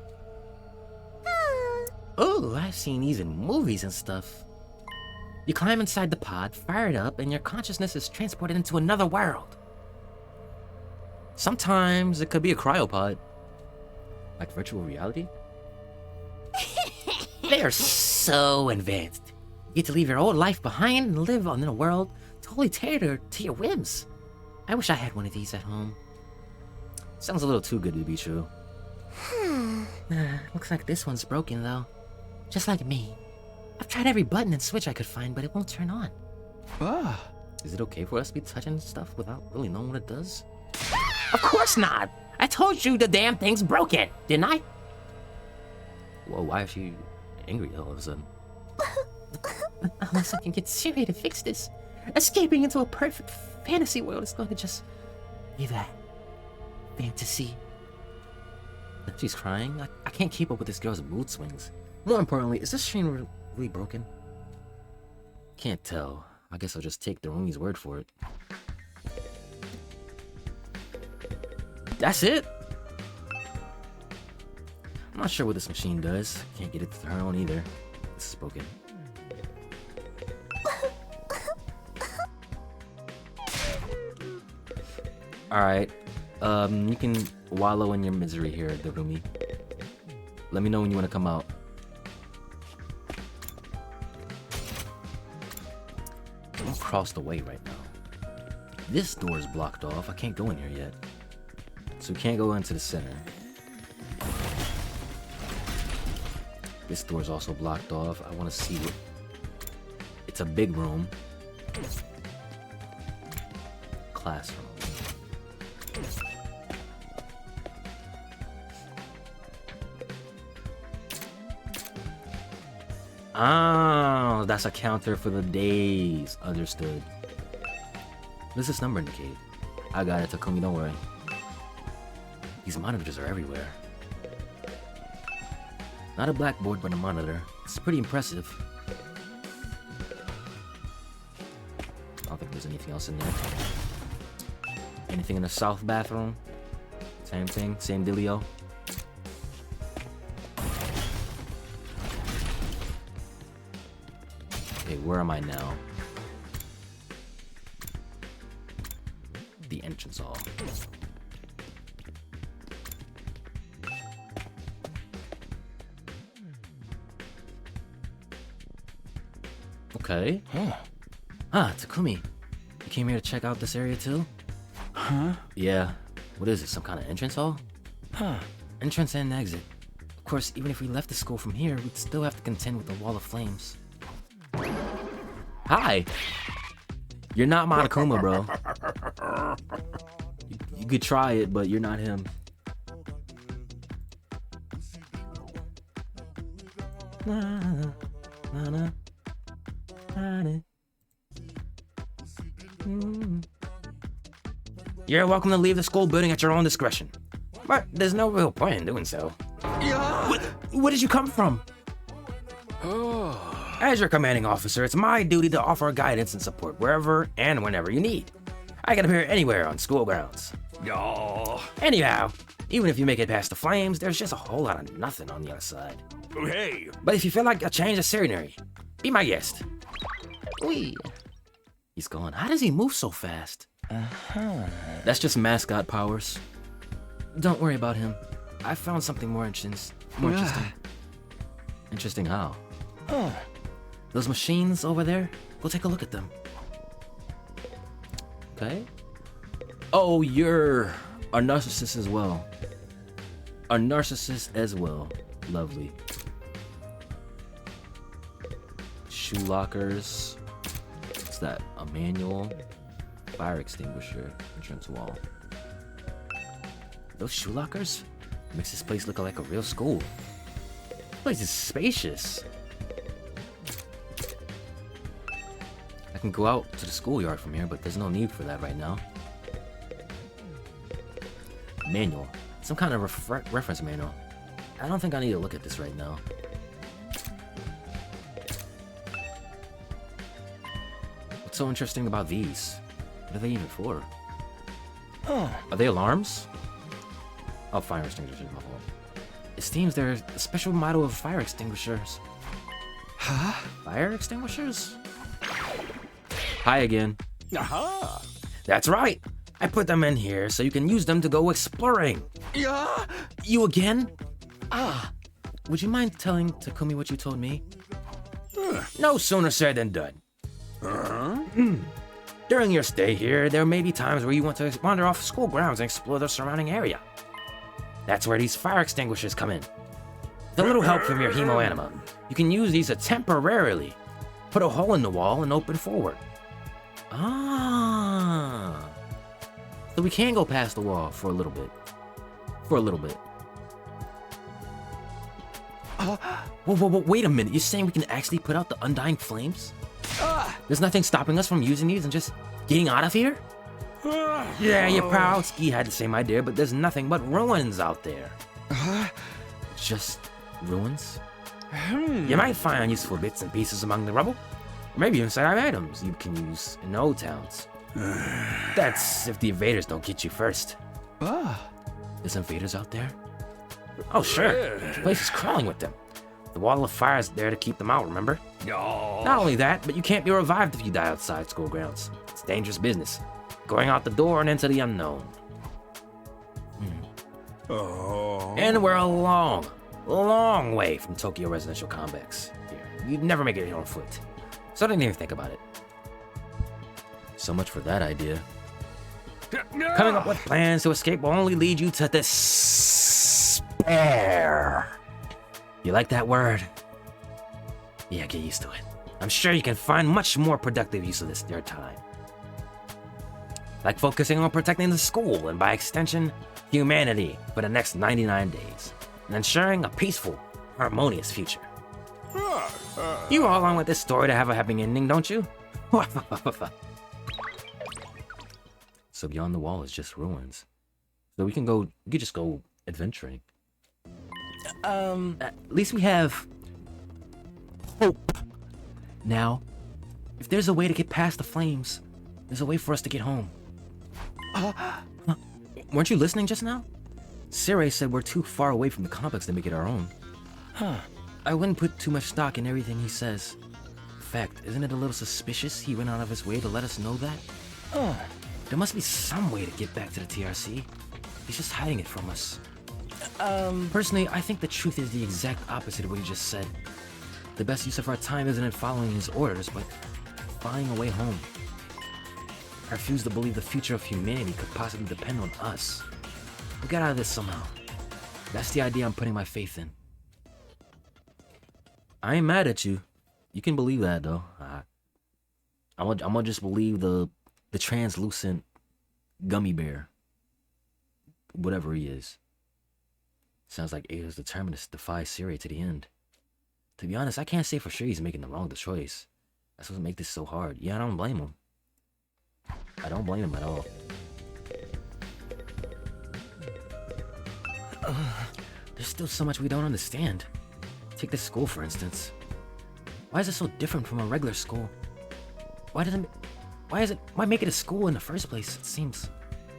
Oh, I've seen these in movies and stuff. You climb inside the pod, fire it up, and your consciousness is transported into another world. Sometimes it could be a cryopod. Like virtual reality? They are so advanced. You get to leave your old life behind and live in a world totally tailored to your whims. I wish I had one of these at home. Sounds a little too good to be true. Looks like this one's broken though. Just like me. I've tried every button and switch I could find, but it won't turn on. Is it okay for us to be touching stuff without really knowing what it does? Of course not! I told you the damn thing's broken, didn't I? Well, why is she angry all of a sudden? Unless I can get Siri to fix this, escaping into a perfect fantasy world is going to just be that fantasy. She's crying. I can't keep up with this girl's mood swings. More importantly, is this screen really broken? Can't tell. I guess I'll just take the Rumi's word for it. That's it? I'm not sure what this machine does. Can't get it to turn on either. This is broken. Alright. You can wallow in your misery here, Darumi. Let me know when you want to come out. Don't cross the way right now. This door is blocked off. I can't go in here yet. So we can't go into the center. This door is also blocked off. I want to see what... It's a big room. Classroom. Oh, that's a counter for the days. Understood. What does this number indicate? I got it, Takumi, don't worry. These monitors are everywhere. Not a blackboard, but a monitor. It's pretty impressive. I don't think there's anything else in there. Anything in the south bathroom? Same thing, same dealio. Okay, where am I now? The entrance hall. Okay. Takumi. You came here to check out this area too? Huh? Yeah. What is it, some kind of entrance hall? Entrance and exit. Of course, even if we left the school from here, we'd still have to contend with the wall of flames. Hi! You're not Monokuma, bro. You could try it, but you're not him. You're welcome to leave the school building at your own discretion. But there's no real point in doing so. Where did you come from? As your commanding officer, it's my duty to offer guidance and support wherever and whenever you need. I can appear anywhere on school grounds. Anyhow, even if you make it past the flames, there's just a whole lot of nothing on the other side. Hey, But if you feel like a change of scenery, be my guest. Wee. He's gone. How does he move so fast? That's just mascot powers. Don't worry about him. I found something more interesting. Interesting how? Those machines over there? Go take a look at them. Okay. Oh, you're a narcissist as well. A narcissist as well. Lovely. shoe lockers. What's that? A manual, fire extinguisher, entrance wall. Those shoe lockers makes this place look like a real school. This place is spacious. I can go out to the schoolyard from here, but there's no need for that right now. Manual. Some kind of reference manual. I don't think I need to look at this right now. What's so interesting about these? What are they even for? Are they alarms? Oh, fire extinguishers. My fault. It seems they're a special model of fire extinguishers. Huh? Fire extinguishers? Hi again. Aha! That's right. I put them in here so you can use them to go exploring. Yeah. You again? Would you mind telling Takumi what you told me? No sooner said than done. During your stay here, there may be times where you want to wander off school grounds and explore the surrounding area. That's where these fire extinguishers come in. With a little help from your Hemo Anima, you can use these to temporarily put a hole in the wall and open forward. So we can go past the wall for a little bit. Whoa, wait a minute. You're saying we can actually put out the undying flames? There's nothing stopping us from using these and just getting out of here? Yeah, your proud ski had the same idea, but there's nothing but ruins out there. Just ruins? You might find useful bits and pieces among the rubble. Maybe even side items you can use in old towns. That's if the invaders don't get you first. There's invaders out there? Oh, sure. The place is crawling with them. The wall of fire is there to keep them out, remember? No. Not only that, but you can't be revived if you die outside school grounds. It's dangerous business. Going out the door and into the unknown. And we're a long way from Tokyo residential convex here. You'd never make it here on foot. So I didn't even think about it. So much for that idea. Coming up with plans to escape will only lead you to despair. You like that word? Yeah, get used to it. I'm sure you can find much more productive use of your time. Like focusing on protecting the school and by extension, humanity for the next 99 days. And ensuring a peaceful, harmonious future. You all along with this story to have a happy ending, don't you? So beyond the wall is just ruins. So we can just go adventuring. At least we have hope. Now, if there's a way to get past the flames, there's a way for us to get home. Weren't you listening just now? Sirei said we're too far away from the complex to make it our own. I wouldn't put too much stock in everything he says. In fact, isn't it a little suspicious he went out of his way to let us know that? There must be some way to get back to the TRC. He's just hiding it from us. Personally, I think the truth is the exact opposite of what you just said. The best use of our time isn't in following his orders, but finding a way home. I refuse to believe the future of humanity could possibly depend on us. We'll get out of this somehow. That's the idea I'm putting my faith in. I ain't mad at you. You can believe that, though. I'm gonna just believe the translucent gummy bear. Whatever he is. Sounds like Ada's determined to defy Sirei to the end. To be honest, I can't say for sure he's making the wrong choice. That's what makes this so hard. Yeah, I don't blame him. I don't blame him at all. There's still so much we don't understand. Take this school, for instance. Why is it so different from a regular school? Why make it a school in the first place? It seems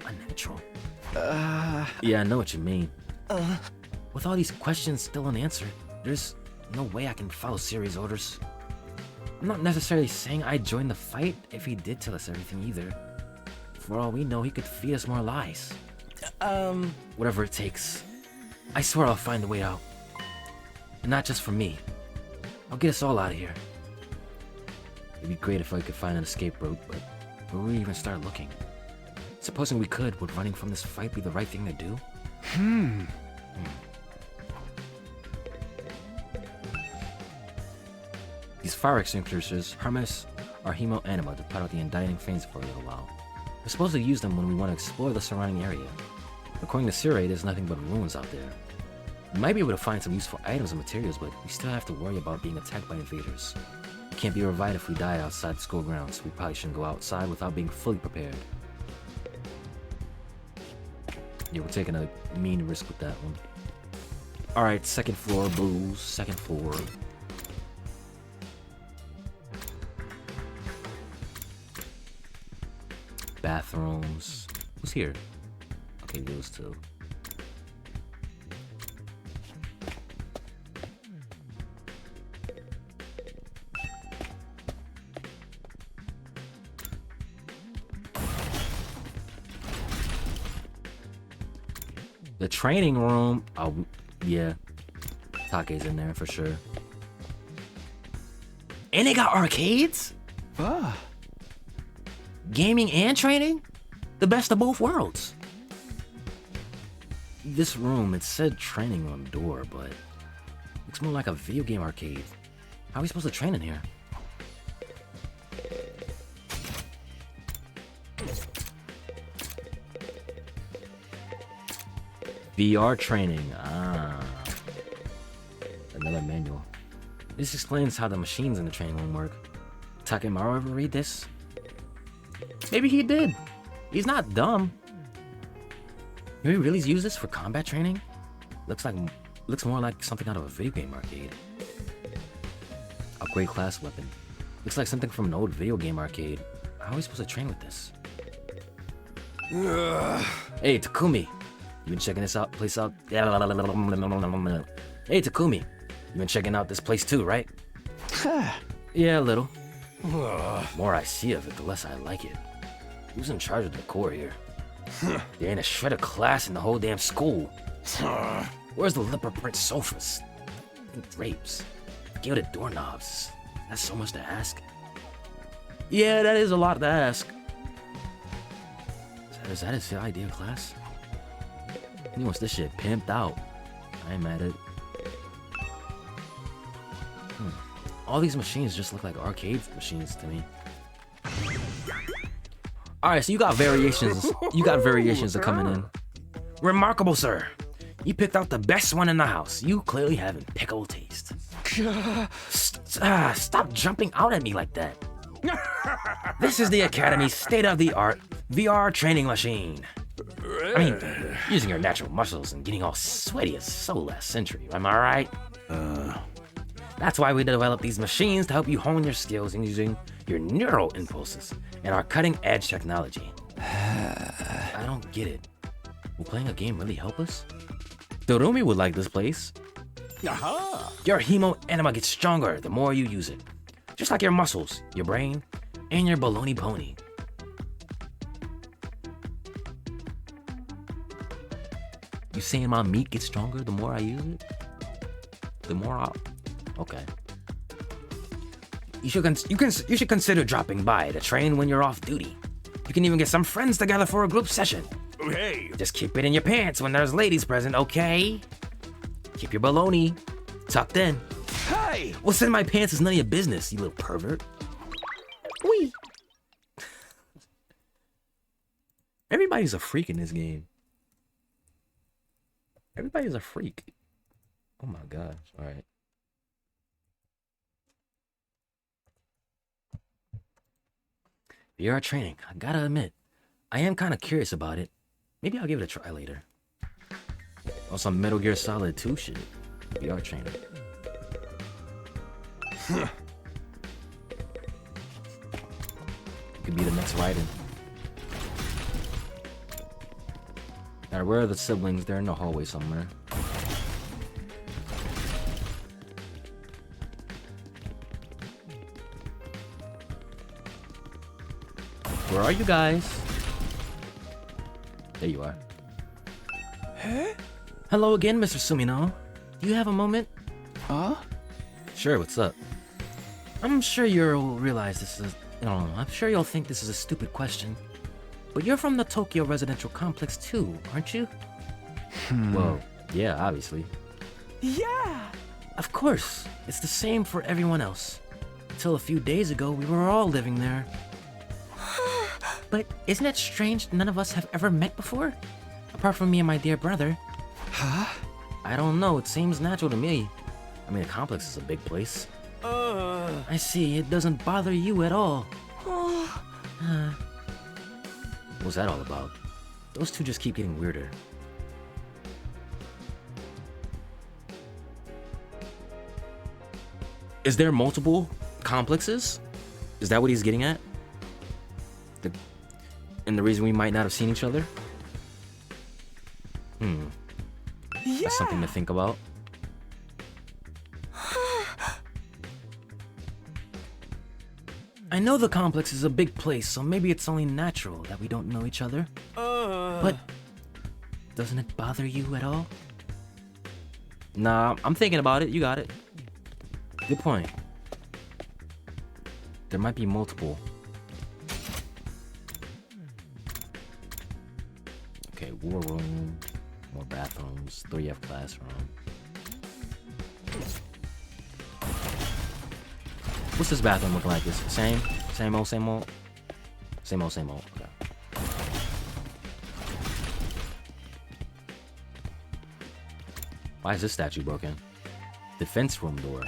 unnatural. Yeah, I know what you mean. With all these questions still unanswered, there's no way I can follow Sirei's orders. I'm not necessarily saying I'd join the fight if he did tell us everything either. For all we know, he could feed us more lies. Whatever it takes. I swear I'll find a way out. And not just for me. I'll get us all out of here. It'd be great if I could find an escape route, but where would we even start looking? Supposing we could, would running from this fight be the right thing to do? These fire extinguishers, Hermes our Hemo Anima to put out the indicting flames for a little while. We're supposed to use them when we want to explore the surrounding area. According to Sirei, there's nothing but ruins out there. We might be able to find some useful items and materials, but we still have to worry about being attacked by invaders. We can't be revived if we die outside the school grounds. We probably shouldn't go outside without being fully prepared. Yeah, we're taking a mean risk with that one. Alright, second floor, blues, second floor. Bathrooms. Who's here? Okay, those two. The training room. Oh, yeah. Take's in there for sure. And they got arcades? Ah. Gaming and training? The best of both worlds. This room, it said training on the door, but looks more like a video game arcade. How are we supposed to train in here? VR training. Ah. Another manual. This explains how the machines in the training room work. Takemaru ever read this? Maybe he did. He's not dumb. Maybe really use this for combat training? Looks more like something out of a video game arcade. Upgrade class weapon. Looks like something from an old video game arcade. How are we supposed to train with this? Hey, Takumi. You been checking this place out? Hey, Takumi. You been checking out this place too, right? Yeah, a little. The more I see of it, the less I like it. Who's in charge of the decor here? There ain't a shred of class in the whole damn school. Where's the leopard print sofas? And drapes? Gilded doorknobs? That's so much to ask. Yeah, that is a lot to ask. Is that his idea of class? He wants this shit pimped out. I ain't mad at it. All these machines just look like arcade machines to me. Alright, so you got variations. You got variations of coming in. Remarkable, sir. You picked out the best one in the house. You clearly have impeccable taste. Stop jumping out at me like that. This is the Academy's state-of-the-art VR training machine. I mean, using your natural muscles and getting all sweaty is so last century, am I right? That's why we developed these machines to help you hone your skills in using your neural impulses and our cutting-edge technology. I don't get it. Will playing a game really help us? Dorumi would like this place. Aha! Your Hemo Anima gets stronger the more you use it. Just like your muscles, your brain, and your baloney pony. You saying my meat gets stronger the more I use it? The more I... Okay. You should consider dropping by to train when you're off duty. You can even get some friends together for a group session. Hey! Just keep it in your pants when there's ladies present, okay? Keep your baloney tucked in. Hey! What's in my pants is none of your business, you little pervert. Wee. Everybody's a freak in this game. Everybody's a freak. Oh my gosh. All right. VR training. I gotta admit, I am kind of curious about it. Maybe I'll give it a try later. On some Metal Gear Solid 2 shit. VR training. Could be the next Raiden. Alright, where are the siblings? They're in the hallway somewhere. Where are you guys? There you are. Huh? Hello again, Mr. Sumino. Do you have a moment? Huh? Sure, what's up? I'm sure you'll realize this is... I'm sure you'll think this is a stupid question. But you're from the Tokyo Residential Complex too, aren't you? Well, yeah, obviously. Yeah. Of course. It's the same for everyone else. Until a few days ago, we were all living there. But isn't it strange none of us have ever met before? Apart from me and my dear brother. Huh? I don't know, it seems natural to me. I mean, the complex is a big place. I see, it doesn't bother you at all. What's that all about? Those two just keep getting weirder. Is there multiple complexes? Is that what he's getting at? And the reason we might not have seen each other? That's something to think about. I know the complex is a big place, so maybe it's only natural that we don't know each other. But doesn't it bother you at all? Nah, I'm thinking about it. You got it. Good point. There might be multiple. Okay, war room, more bathrooms, 3F classroom. What's this bathroom looking like? This same old, same old? Same old, same old. Okay. Why is this statue broken? Defense room door.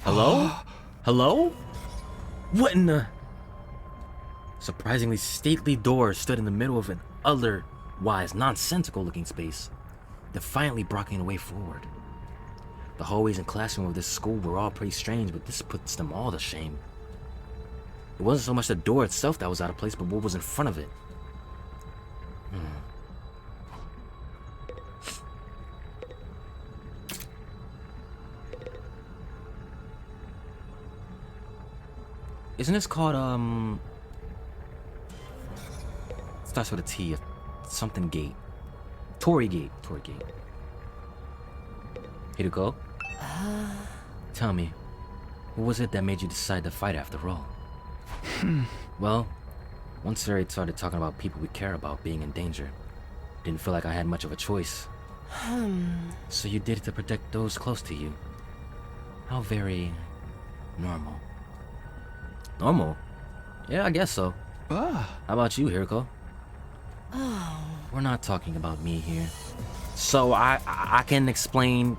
Hello? Hello? What in the... Surprisingly stately door stood in the middle of an otherwise nonsensical looking space, defiantly blocking the way forward. The hallways and classroom of this school were all pretty strange, but this puts them all to shame. It wasn't so much the door itself that was out of place, but what was in front of it. Isn't this called, starts with a T, something gate. Torii Gate. Hiriko? Tell me, what was it that made you decide to fight after all? Well, once Sari started talking about people we care about being in danger, didn't feel like I had much of a choice. So you did it to protect those close to you. How very normal. Normal? Yeah, I guess so. How about you, Hiriko? We're not talking about me here. So I can explain,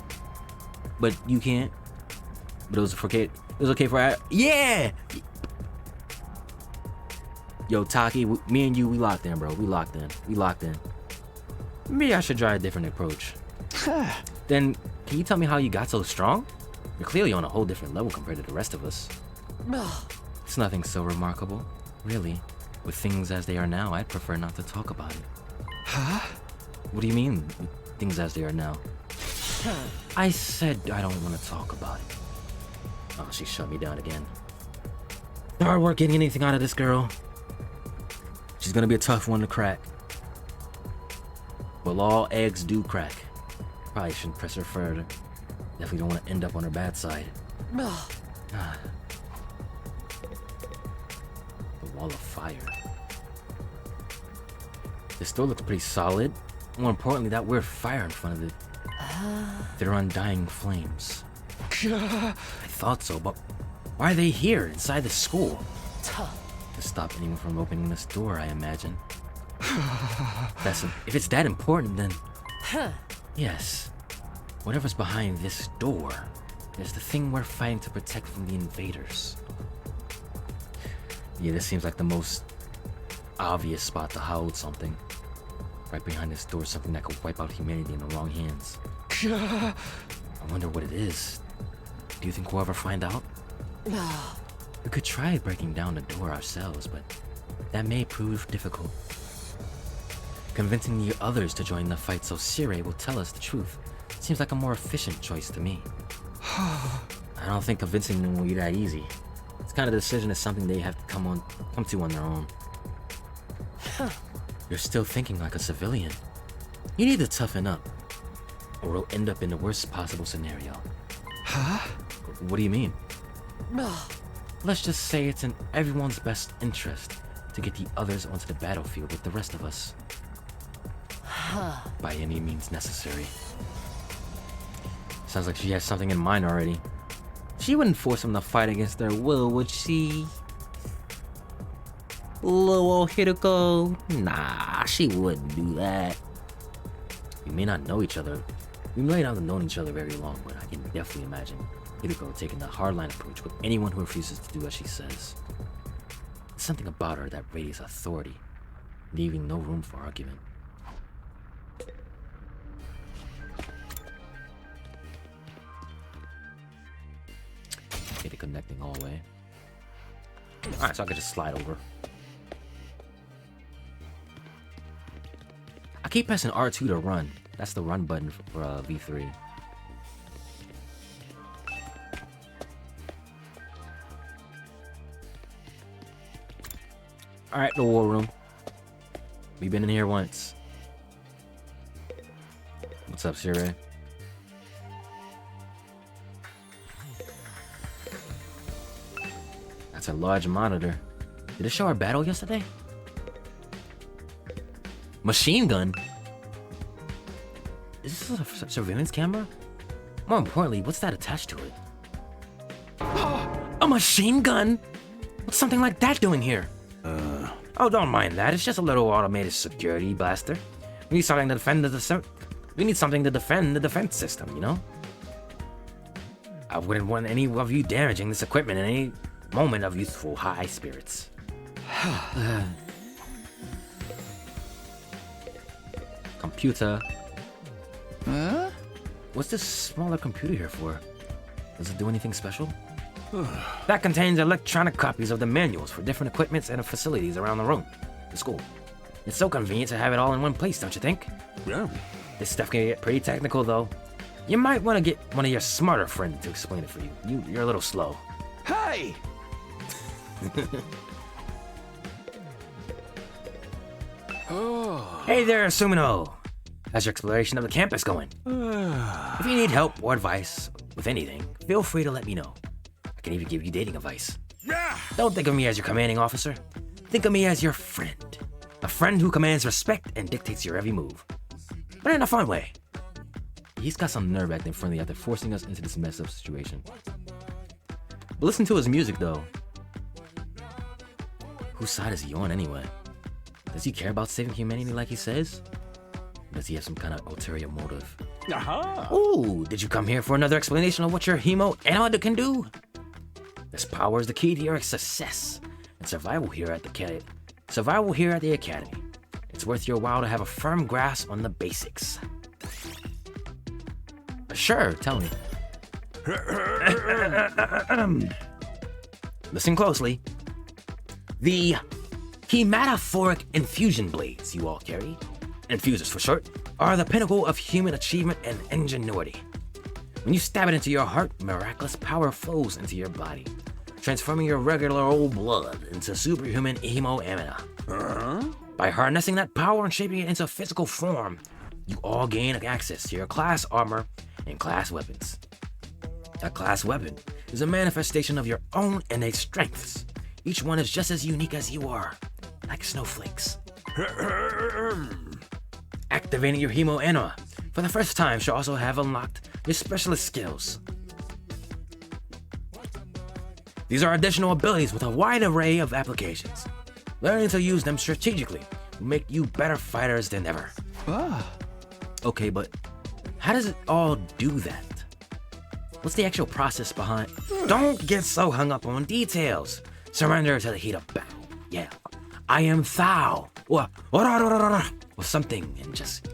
but you can't. But it was okay. It was okay for yeah. Yo, Taki, me and you, we locked in, bro. We locked in. Maybe I should try a different approach. Then, can you tell me how you got so strong? You're clearly on a whole different level compared to the rest of us. It's nothing so remarkable, really. With things as they are now, I'd prefer not to talk about it. Huh? What do you mean, things as they are now? I said I don't want to talk about it. Oh, she shut me down again. Hard work getting anything out of this girl. She's gonna be a tough one to crack. Well, all eggs do crack. Probably shouldn't press her further. Definitely don't want to end up on her bad side. The wall of fire. This door looks pretty solid. More importantly, that weird fire in front of it. They're undying flames. I thought so, but why are they here inside the school? To stop anyone from opening this door, I imagine. If it's that important, then... Yes. Whatever's behind this door is the thing we're fighting to protect from the invaders. Yeah, this seems like the most obvious spot to hold something. Right behind this door, something that could wipe out humanity in the wrong hands. I wonder what it is. Do you think we'll ever find out? We could try breaking down the door ourselves, but that may prove difficult. Convincing the others to join the fight so Sirei will tell us the truth seems like a more efficient choice to me. I don't think convincing them will be that easy. This kind of decision is something they have to come to on their own. You're still thinking like a civilian. You need to toughen up, or we'll end up in the worst possible scenario. Huh? What do you mean? Let's just say it's in everyone's best interest to get the others onto the battlefield with the rest of us. By any means necessary. Sounds like she has something in mind already. She wouldn't force him to fight against their will, would she? Little old Hideko? Nah, she wouldn't do that. We may not know each other. We may not have known each other very long, but I can definitely imagine Hideko taking the hardline approach with anyone who refuses to do as she says. There's something about her that radiates authority, leaving no room for argument. Okay, the connecting hallway. Alright, so I could just slide over. I keep pressing R2 to run. That's the run button for V3. Alright, the war room. We've been in here once. What's up, Siri? That's a large monitor. Did it show our battle yesterday? Machine gun? Is this a surveillance camera? More importantly, what's that attached to it? A machine gun? What's something like that doing here? Oh, don't mind that. It's just a little automated security blaster. We need something to defend the defense system, you know? I wouldn't want any of you damaging this equipment in any moment of youthful high spirits. Computer. Huh? What's this smaller computer here for? Does it do anything special? That contains electronic copies of the manuals for different equipments and facilities around the room, the school. It's so convenient to have it all in one place, don't you think? Yeah. This stuff can get pretty technical, though. You might want to get one of your smarter friends to explain it for you. You're a little slow. Hey! Hey there, Sumino! How's your exploration of the campus going? If you need help or advice with anything, feel free to let me know. I can even give you dating advice. Yeah. Don't think of me as your commanding officer. Think of me as your friend. A friend who commands respect and dictates your every move. But in a fun way. He's got some nerve acting friendly after forcing us into this messed up situation. But listen to his music, though. Whose side is he on, anyway? Does he care about saving humanity like he says? Does he have some kind of ulterior motive? Ooh, did you come here for another explanation of what your hemo analytic can do? This power is the key to your success and survival here at the academy. It's worth your while to have a firm grasp on the basics. Sure, tell me. Listen closely. The hematophoric infusion blades you all carry, infusers for short, are the pinnacle of human achievement and ingenuity. When you stab it into your heart, miraculous power flows into your body, transforming your regular old blood into superhuman hemo-amina. By harnessing that power and shaping it into physical form, you all gain access to your class armor and class weapons. A class weapon is a manifestation of your own innate strengths. Each one is just as unique as you are, like snowflakes. Activating your hemo-anima for the first time should also have unlocked your specialist skills. These are additional abilities with a wide array of applications. Learning to use them strategically will make you better fighters than ever. Okay, but how does it all do that? What's the actual process behind? Don't get so hung up on details. Surrender to the heat of battle. Yeah, I am thou, or something, and just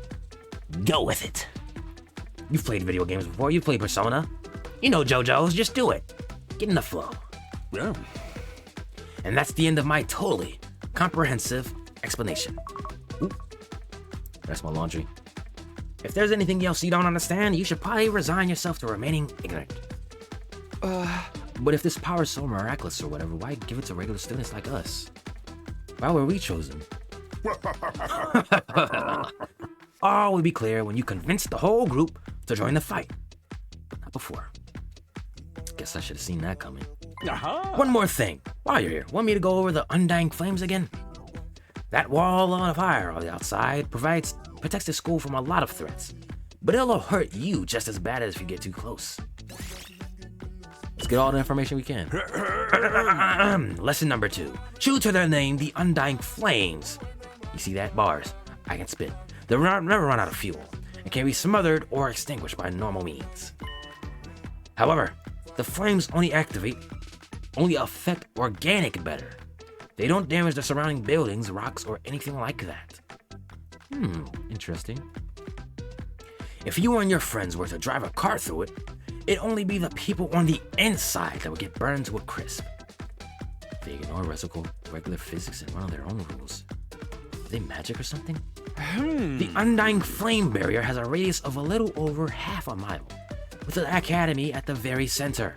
go with it. You've played video games before. You played Persona. You know JoJo's. Just do it. Get in the flow. Yeah. And that's the end of my totally comprehensive explanation. Ooh, that's my laundry. If there's anything else you don't understand, you should probably resign yourself to remaining ignorant. But if this power is so miraculous or whatever, why give it to regular students like us? Why were we chosen? All will be clear when you convince the whole group to join the fight. But not before. Guess I should have seen that coming. One more thing. While you're here, want me to go over the Undying Flames again? That wall of fire on the outside protects the school from a lot of threats. but it'll hurt you just as bad as if you get too close. Let's get all the information we can. Lesson number 2. True to their name, the Undying Flames. You see that? Bars. I can spit. They'll never run out of fuel and can be smothered or extinguished by normal means. However, the flames only affect organic matter. They don't damage the surrounding buildings, rocks, or anything like that. Interesting. If you and your friends were to drive a car through it, it'd only be the people on the inside that would get burned to a crisp. They ignore regular physics and run on their own rules. Are they magic or something? The Undying Flame Barrier has a radius of a little over half a mile, with the academy at the very center.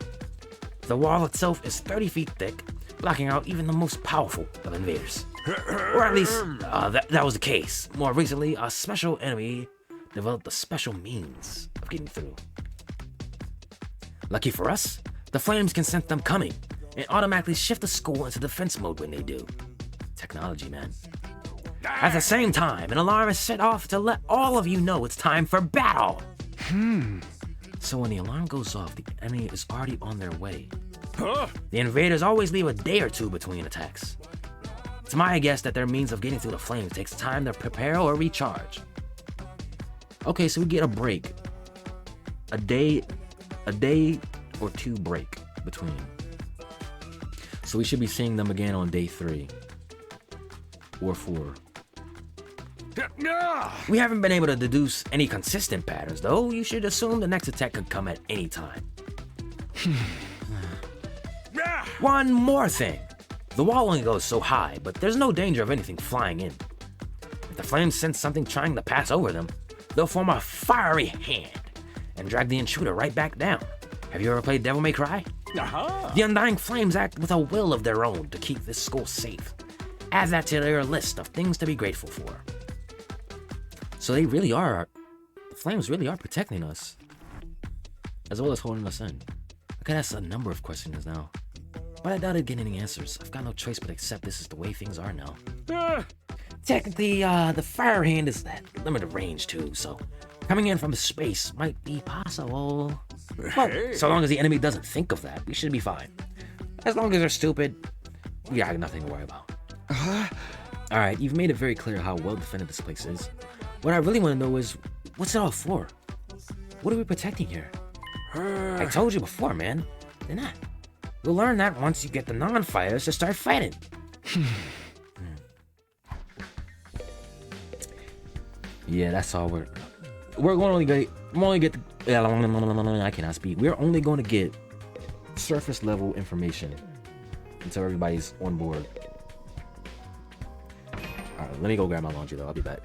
The wall itself is 30 feet thick, blocking out even the most powerful of invaders. Or at least, that was the case. More recently, a special enemy developed a special means of getting through. Lucky for us, the flames can sense them coming and automatically shift the school into defense mode when they do. Technology, man. At the same time, an alarm is set off to let all of you know it's time for battle. So when the alarm goes off, the enemy is already on their way. The invaders always leave a day or two between attacks. It's my guess that their means of getting through the flames takes time to prepare or recharge. Okay, so we get a break. A day or 2 break between. So we should be seeing them again on day 3 or 4. We haven't been able to deduce any consistent patterns, though. You should assume the next attack could come at any time. One more thing. The wall only goes so high, but there's no danger of anything flying in. If the flames sense something trying to pass over them, they'll form a fiery hand and drag the intruder right back down. Have you ever played Devil May Cry? The Undying Flames act with a will of their own to keep this school safe. Add that to their list of things to be grateful for. So the flames really are protecting us, as well as holding us in. I could ask a number of questions now, but I doubt I'd get any answers. I've got no choice but accept this is the way things are now. Technically, the fire hand is that limited range too, so coming in from space might be possible. Well, so long as the enemy doesn't think of that, we should be fine. As long as they're stupid, we got nothing to worry about. Alright, you've made it very clear how well defended this place is. What I really want to know is, what's it all for? What are we protecting here? I told you before, man. They're not. You'll learn that once you get the non-fighters to start fighting. Yeah, that's all we're only going to get I cannot speak. We're only going to get surface level information until everybody's on board. All right, let me go grab my laundry though. I'll be back.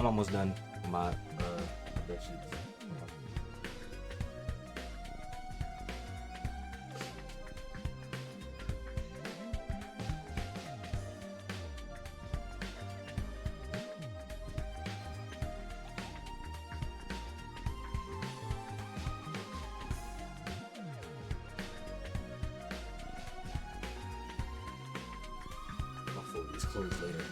I'm almost done with my bed sheets. I'll fold these clothes later.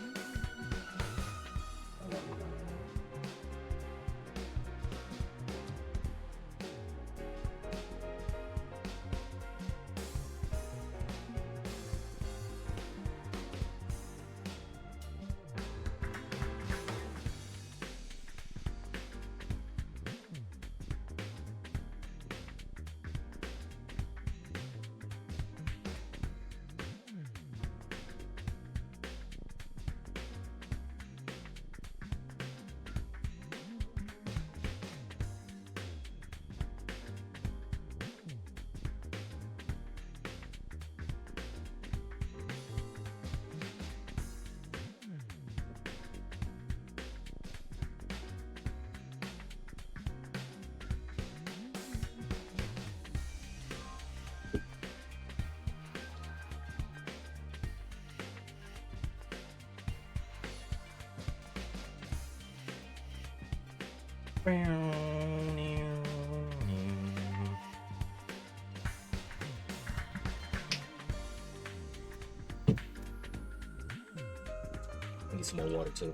I need some more water too.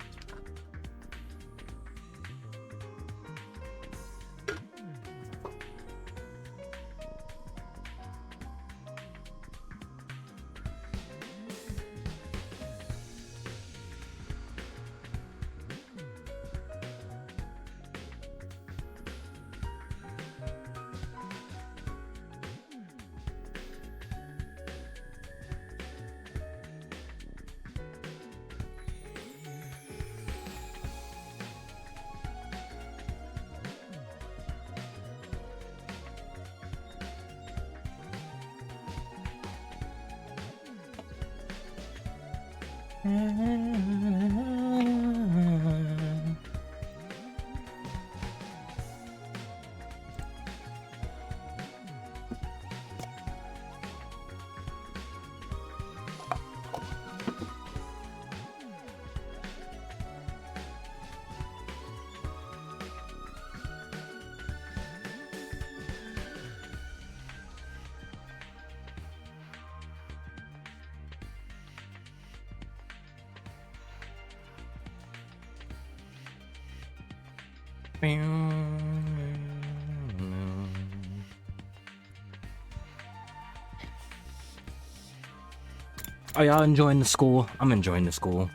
Are y'all enjoying the school? I'm enjoying the school.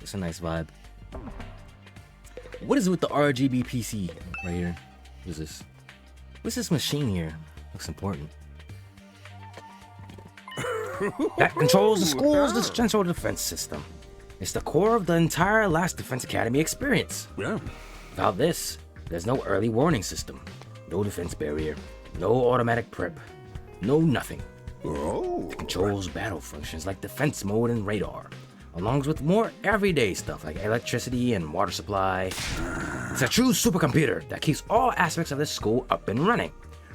It's a nice vibe. What is it with the RGB PC right here? What is this? What's this machine here? Looks important. That controls the school's central defense system. It's the core of the entire Last Defense Academy experience. Yeah. Without this, there's no early warning system, no defense barrier, no automatic prep, no nothing. Oh. It controls battle functions like defense mode and radar, along with more everyday stuff like electricity and water supply. It's a true supercomputer that keeps all aspects of this school up and running,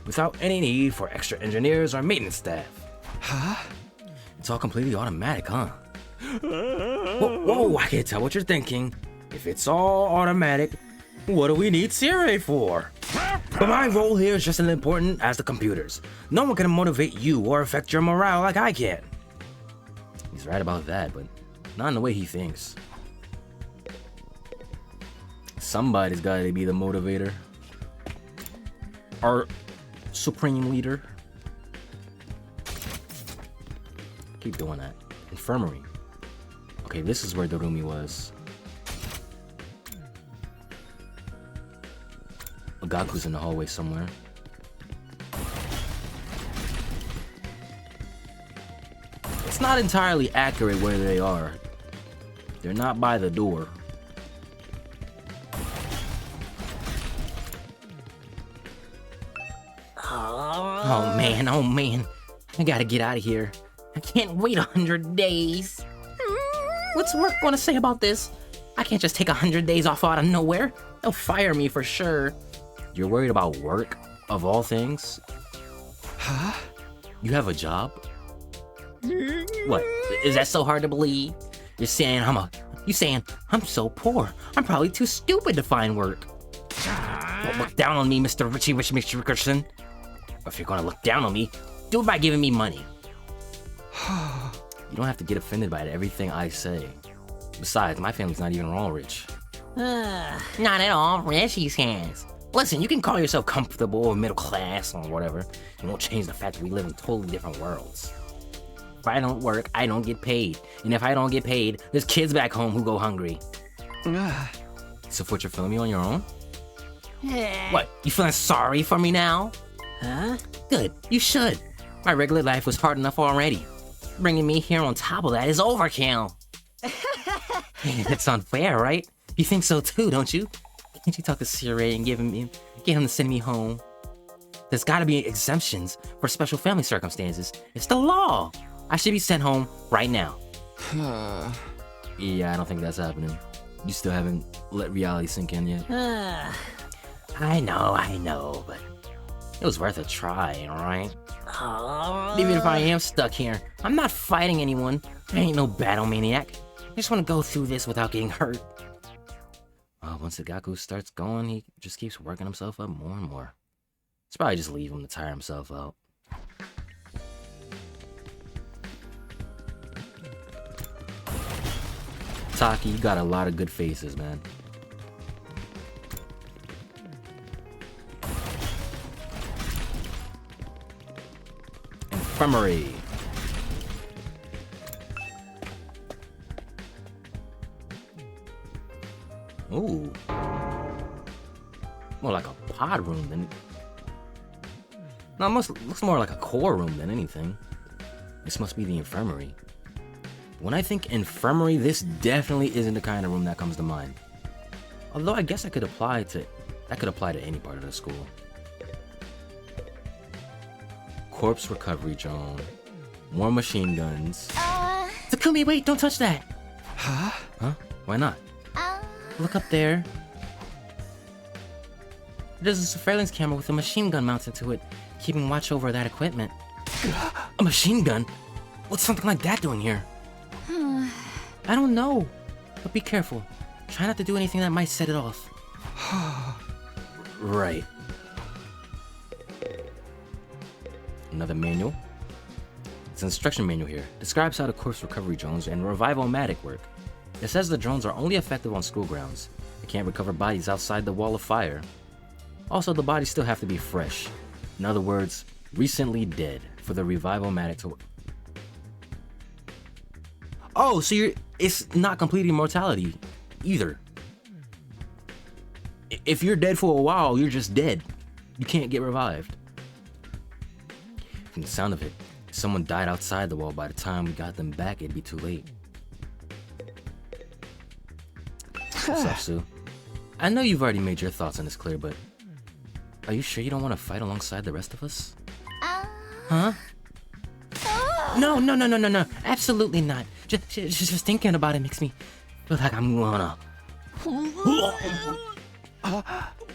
without any need for extra engineers or maintenance staff. Huh? It's all completely automatic, huh? Whoa, I can't tell what you're thinking. If it's all automatic, what do we need Siri for? But my role here is just as important as the computers. No one can motivate you or affect your morale like I can. He's right about that, but not in the way he thinks. Somebody's gotta be the motivator. Our supreme leader. Keep doing that. Infirmary. Okay, this is where Darumi was. Gaku's in the hallway somewhere. It's not entirely accurate where they are. They're not by the door. Oh man. I gotta get out of here. I can't wait 100 days. What's work gonna say about this? I can't just take 100 days off out of nowhere. They'll fire me for sure. You're worried about work, of all things? Huh? You have a job? What? Is that so hard to believe? You're saying I'm so poor. I'm probably too stupid to find work. Don't look down on me, Mr. Richie Rich Rickerson. If you're gonna look down on me, do it by giving me money. You don't have to get offended by everything I say. Besides, my family's not even all rich. Not at all rich, he says. Listen, you can call yourself comfortable or middle class or whatever. It won't change the fact that we live in totally different worlds. If I don't work, I don't get paid. And if I don't get paid, there's kids back home who go hungry. So what, you're feeling me on your own? What, you feeling sorry for me now? Huh? Good, you should. My regular life was hard enough already. Bringing me here on top of that is overkill. That's unfair, right? You think so too, don't you? Can't you talk to Siri and get him to send me home? There's gotta be exemptions for special family circumstances. It's the law. I should be sent home right now. Yeah, I don't think that's happening. You still haven't let reality sink in yet. I know, but it was worth a try, alright? Even if I am stuck here, I'm not fighting anyone. I ain't no battle maniac. I just want to go through this without getting hurt. Once the Gaku starts going, he just keeps working himself up more and more. It's probably just leave him to tire himself out. Taki, you got a lot of good faces, man. Infirmary. Ooh. More like a pod room than... No, it looks more like a core room than anything. This must be the infirmary. When I think infirmary, this definitely isn't the kind of room that comes to mind. Although I guess that could apply to any part of the school. Corpse recovery zone. More machine guns. Takumi, wait, don't touch that! Huh? Why not? Look up there. There's a surveillance camera with a machine gun mounted to it, keeping watch over that equipment. A machine gun? What's something like that doing here? I don't know, but be careful. Try not to do anything that might set it off. Right. Another manual. It's an instruction manual here. Describes how the corpse recovery drones and revival-matic work. It says the drones are only effective on school grounds. They can't recover bodies outside the wall of fire. Also, the bodies still have to be fresh. In other words, recently dead for the revival-matic to work. Oh, so it's not complete immortality either. If you're dead for a while, you're just dead. You can't get revived. From the sound of it, if someone died outside the wall, by the time we got them back, it'd be too late. What's up, Sue? I know you've already made your thoughts on this clear, but are you sure you don't want to fight alongside the rest of us? Huh? No. Absolutely not. Just thinking about it makes me feel like I'm gonna...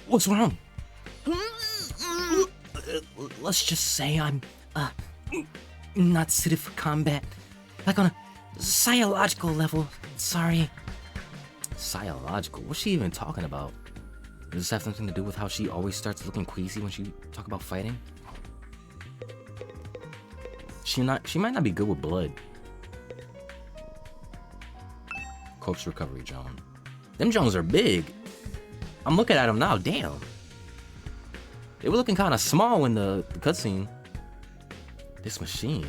What's wrong? Let's just say I'm, not suited for combat. Like on a psychological level. Sorry. Psychological? What's she even talking about? Does this have something to do with how she always starts looking queasy when she talk about fighting? She might not be good with blood. Corpse recovery drone. Them drones are big. I'm looking at them now, damn. They were looking kind of small in the cutscene. This machine.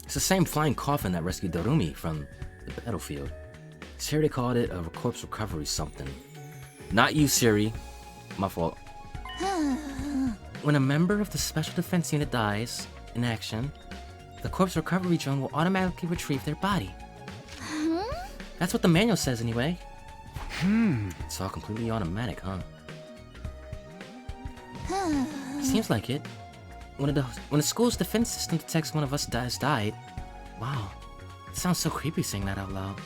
It's the same flying coffin that rescued Darumi from the battlefield. Siri called it a corpse recovery something. Not you, Siri. My fault. When a member of the Special Defense Unit dies in action, the corpse recovery drone will automatically retrieve their body. That's what the manual says anyway. It's all completely automatic, huh? Seems like it. When the school's defense system detects one of us has died, wow, It sounds so creepy saying that out loud.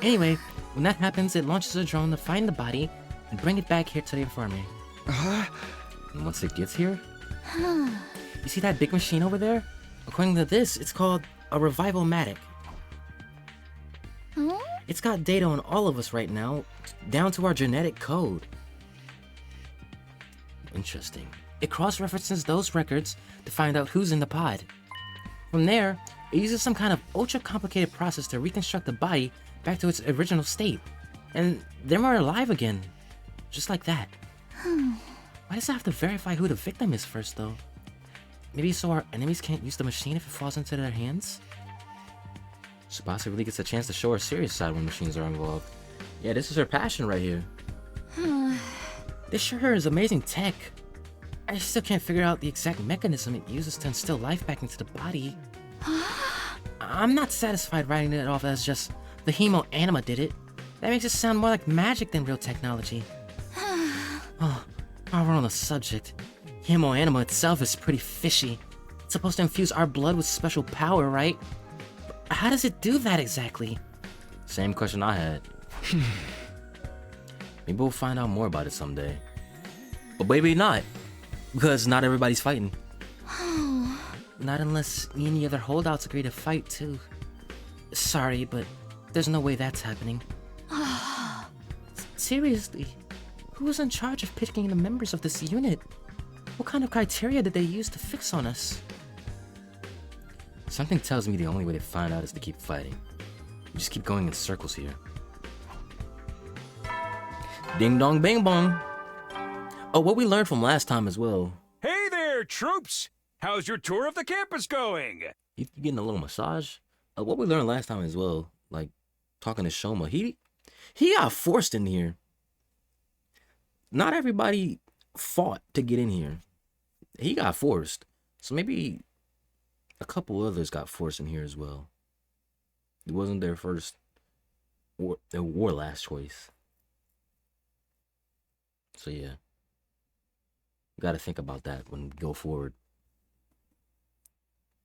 Anyway, when that happens, it launches a drone to find the body and bring it back here to the infirmary. And once it gets here, you see that big machine over there? According to this, it's called a revival-matic. It's got data on all of us right now, down to our genetic code. Interesting. It cross-references those records to find out who's in the pod. From there, it uses some kind of ultra-complicated process to reconstruct the body back to its original state. And then we're alive again. Just like that. Why does it have to verify who the victim is first, though? Maybe so our enemies can't use the machine if it falls into their hands? Tsubasa really gets a chance to show her serious side when machines are involved. Yeah, this is her passion right here. This sure is amazing tech. I still can't figure out the exact mechanism it uses to instill life back into the body. I'm not satisfied writing it off as just the Hemo Anima did it. That makes it sound more like magic than real technology. Oh, while we're on the subject, Hemo Anima itself is pretty fishy. It's supposed to infuse our blood with special power, right? But how does it do that exactly? Same question I had. Maybe we'll find out more about it someday. But maybe not, because not everybody's fighting. Not unless me and the other holdouts agree to fight too. Sorry, but there's no way that's happening. Seriously, who was in charge of picking the members of this unit? What kind of criteria did they use to fix on us? Something tells me the only way to find out is to keep fighting. We just keep going in circles here. Ding dong bing bong. Oh, what we learned from last time as well. Hey there, troops! How's your tour of the campus going? You getting a little massage? What we learned last time as well, like talking to Shoma, he got forced in here. Not everybody fought to get in here. He got forced. So maybe a couple others got forced in here as well. It wasn't their first or last choice. So yeah. Gotta think about that when we go forward.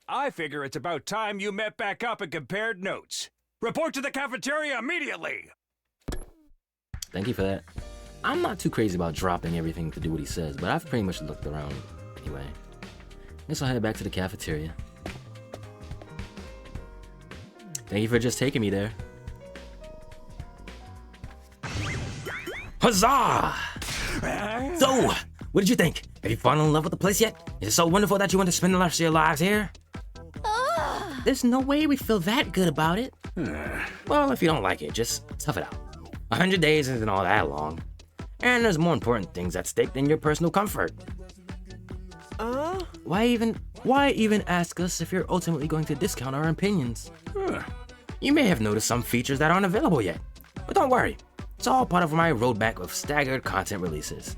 I figure it's about time you met back up and compared notes. Report to the cafeteria immediately! Thank you for that. I'm not too crazy about dropping everything to do what he says, but I've pretty much looked around anyway. Guess I'll head back to the cafeteria. Thank you for just taking me there. Huzzah! So, what did you think? Have you fallen in love with the place yet? Is it so wonderful that you want to spend the rest of your lives here? There's no way we feel that good about it. Well, if you don't like it, just tough it out. 100 days isn't all that long. And there's more important things at stake than your personal comfort. Why even ask us if you're ultimately going to discount our opinions? You may have noticed some features that aren't available yet. But don't worry. It's all part of my roadmap of staggered content releases.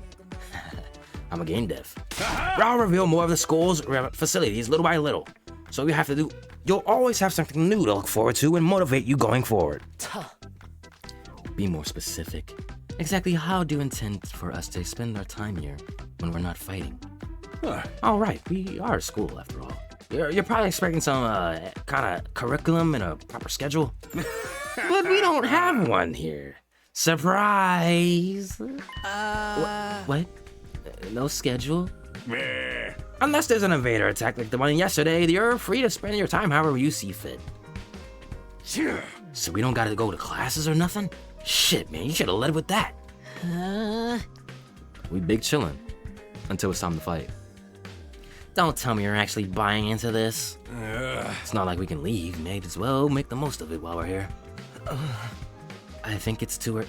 I'm a game dev. I'll reveal more of the school's facilities little by little. So you'll always have something new to look forward to and motivate you going forward. Be more specific. Exactly how do you intend for us to spend our time here when we're not fighting? All right, we are a school after all. You're probably expecting some kind of curriculum and a proper schedule. But we don't have one here. Surprise! What? No schedule? Meh. Unless there's an invader attack like the one yesterday, you're free to spend your time however you see fit. So we don't gotta go to classes or nothing? Shit, man, you should've led with that. We big chillin' until it's time to fight. Don't tell me you're actually buying into this. It's not like we can leave. Might as well make the most of it while we're here. I think it's too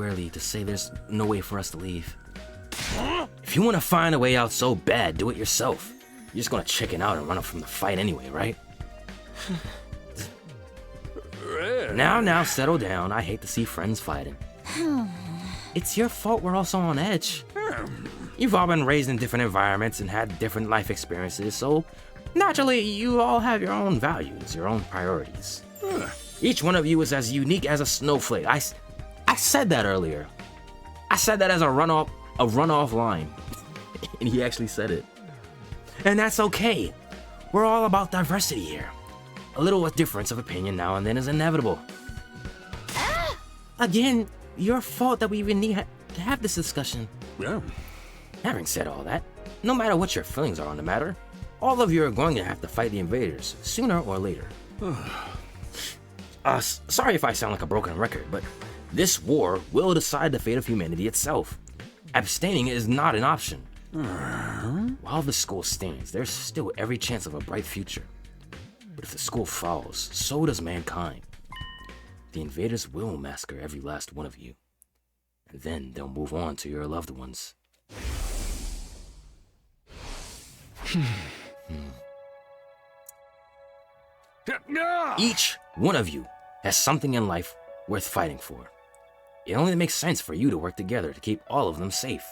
early to say there's no way for us to leave. If you want to find a way out so bad, do it yourself. You're just gonna chicken out and run up from the fight anyway, right? Now, settle down. I hate to see friends fighting. It's your fault we're also on edge. You've all been raised in different environments and had different life experiences, so naturally, you all have your own values, your own priorities. Each one of you is as unique as a snowflake. I said that earlier. I said that as a runoff line. And he actually said it. And that's okay. We're all about diversity here. A little difference of opinion now and then is inevitable. Again, your fault that we even need to have this discussion. Yeah. Having said all that, no matter what your feelings are on the matter, all of you are going to have to fight the invaders, sooner or later. Sorry if I sound like a broken record, but this war will decide the fate of humanity itself. Abstaining is not an option. While the school stands, there's still every chance of a bright future. But if the school falls, so does mankind. The invaders will massacre every last one of you. And then they'll move on to your loved ones. Each one of you has something in life worth fighting for. It only makes sense for you to work together to keep all of them safe.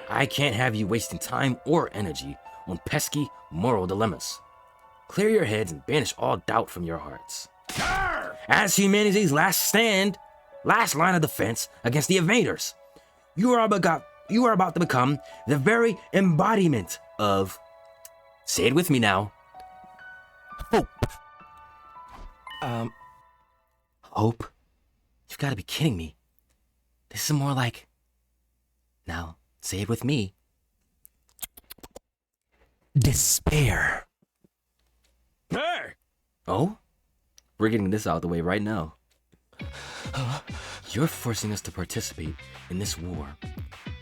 I can't have you wasting time or energy on pesky moral dilemmas. Clear your heads and banish all doubt from your hearts. As humanity's last line of defense against the invaders, you are about to become the very embodiment of, say it with me now, hope. Hope? You've got to be kidding me. This is more like, now, say it with me, despair. Hey! Oh? We're getting this out of the way right now. You're forcing us to participate in this war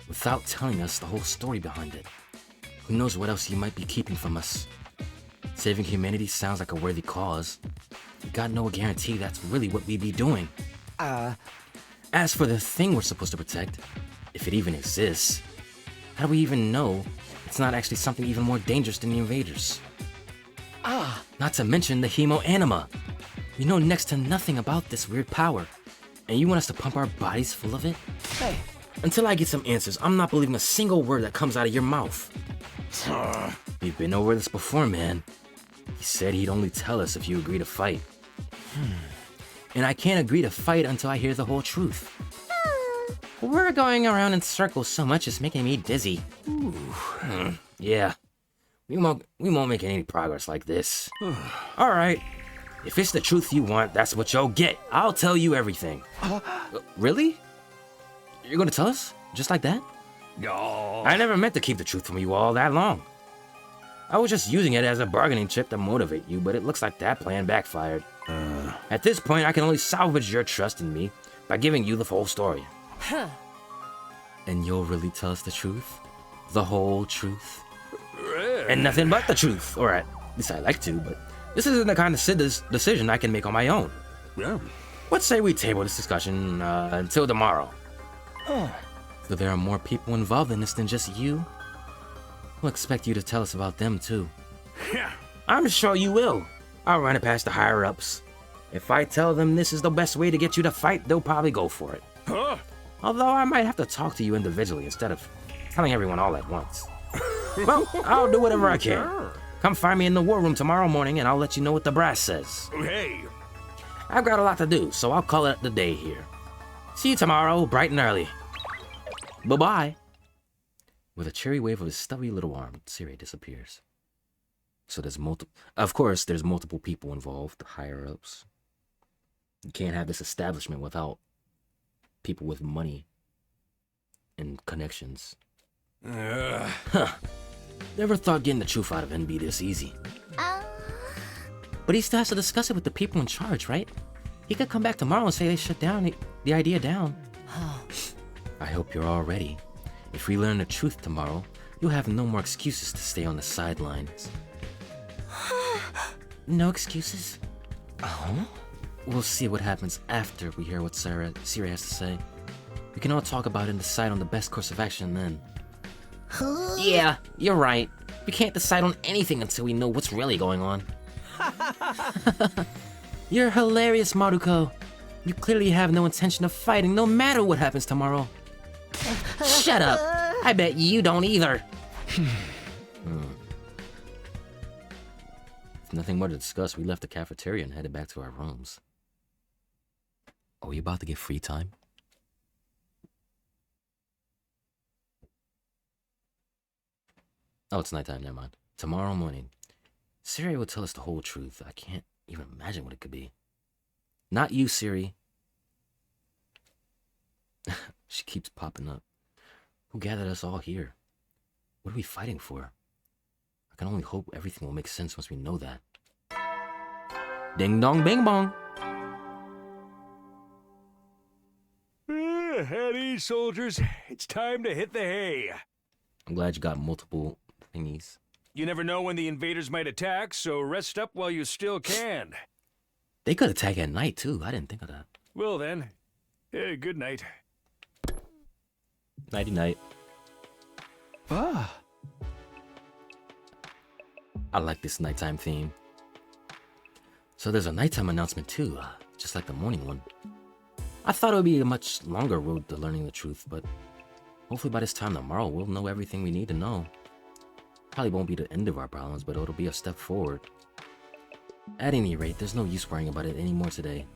without telling us the whole story behind it. Who knows what else you might be keeping from us? Saving humanity sounds like a worthy cause. We got no guarantee that's really what we'd be doing. As for the thing we're supposed to protect, if it even exists, how do we even know it's not actually something even more dangerous than the invaders? Not to mention the Hemo-Anima. We know next to nothing about this weird power, and you want us to pump our bodies full of it? Hey, until I get some answers, I'm not believing a single word that comes out of your mouth. We've been over this before, man. He said he'd only tell us if you agree to fight. And I can't agree to fight until I hear the whole truth. We're going around in circles so much it's making me dizzy. Yeah. We won't make any progress like this. Alright. If it's the truth you want, that's what you'll get. I'll tell you everything. Really? You're gonna tell us? Just like that? No. I never meant to keep the truth from you all that long. I was just using it as a bargaining chip to motivate you, but it looks like that plan backfired. At this point, I can only salvage your trust in me by giving you the full story. And you'll really tell us the truth? The whole truth? And nothing but the truth. Or at least I like to, but this isn't the kind of decision I can make on my own. Yeah. Let's say we table this discussion until tomorrow. So there are more people involved in this than just you. We'll expect you to tell us about them too. Yeah. I'm sure you will. I'll run it past the higher-ups. If I tell them this is the best way to get you to fight, they'll probably go for it. Huh? Although I might have to talk to you individually instead of telling everyone all at once. Well, I'll do whatever I can. Come find me in the war room tomorrow morning and I'll let you know what the brass says. Hey. I've got a lot to do, so I'll call it the day here. See you tomorrow, bright and early. Bye-bye. With a cheery wave of his stubby little arm, Siri disappears. So there's there's multiple people involved, higher-ups. You can't have this establishment without people with money and connections. Never thought getting the truth out of him be this easy. But he still has to discuss it with the people in charge, right? He could come back tomorrow and say they shut the idea down. I hope you're all ready. If we learn the truth tomorrow, you'll have no more excuses to stay on the sidelines. No excuses? We'll see what happens after we hear what Siri has to say. We can all talk about it and decide on the best course of action then. Yeah, you're right. We can't decide on anything until we know what's really going on. You're hilarious, Maruko. You clearly have no intention of fighting no matter what happens tomorrow. Shut up. I bet you don't either. With nothing more to discuss, we left the cafeteria and headed back to our rooms. Are we about to get free time? Oh, it's nighttime, never mind. Tomorrow morning, Siri will tell us the whole truth. I can't even imagine what it could be. Not you, Siri. She keeps popping up. Who gathered us all here? What are we fighting for? I can only hope everything will make sense once we know that. Ding dong bing bong. At ease, soldiers. It's time to hit the hay. I'm glad you got multiple thingies. You never know when the invaders might attack, so rest up while you still can. They could attack at night too. I didn't think of that. Well then, good night. Nighty night. Ah. I like this nighttime theme. So there's a nighttime announcement too, just like the morning one. I thought it would be a much longer road to learning the truth, but hopefully by this time tomorrow we'll know everything we need to know. Probably won't be the end of our problems, but it'll be a step forward. At any rate, there's no use worrying about it anymore today.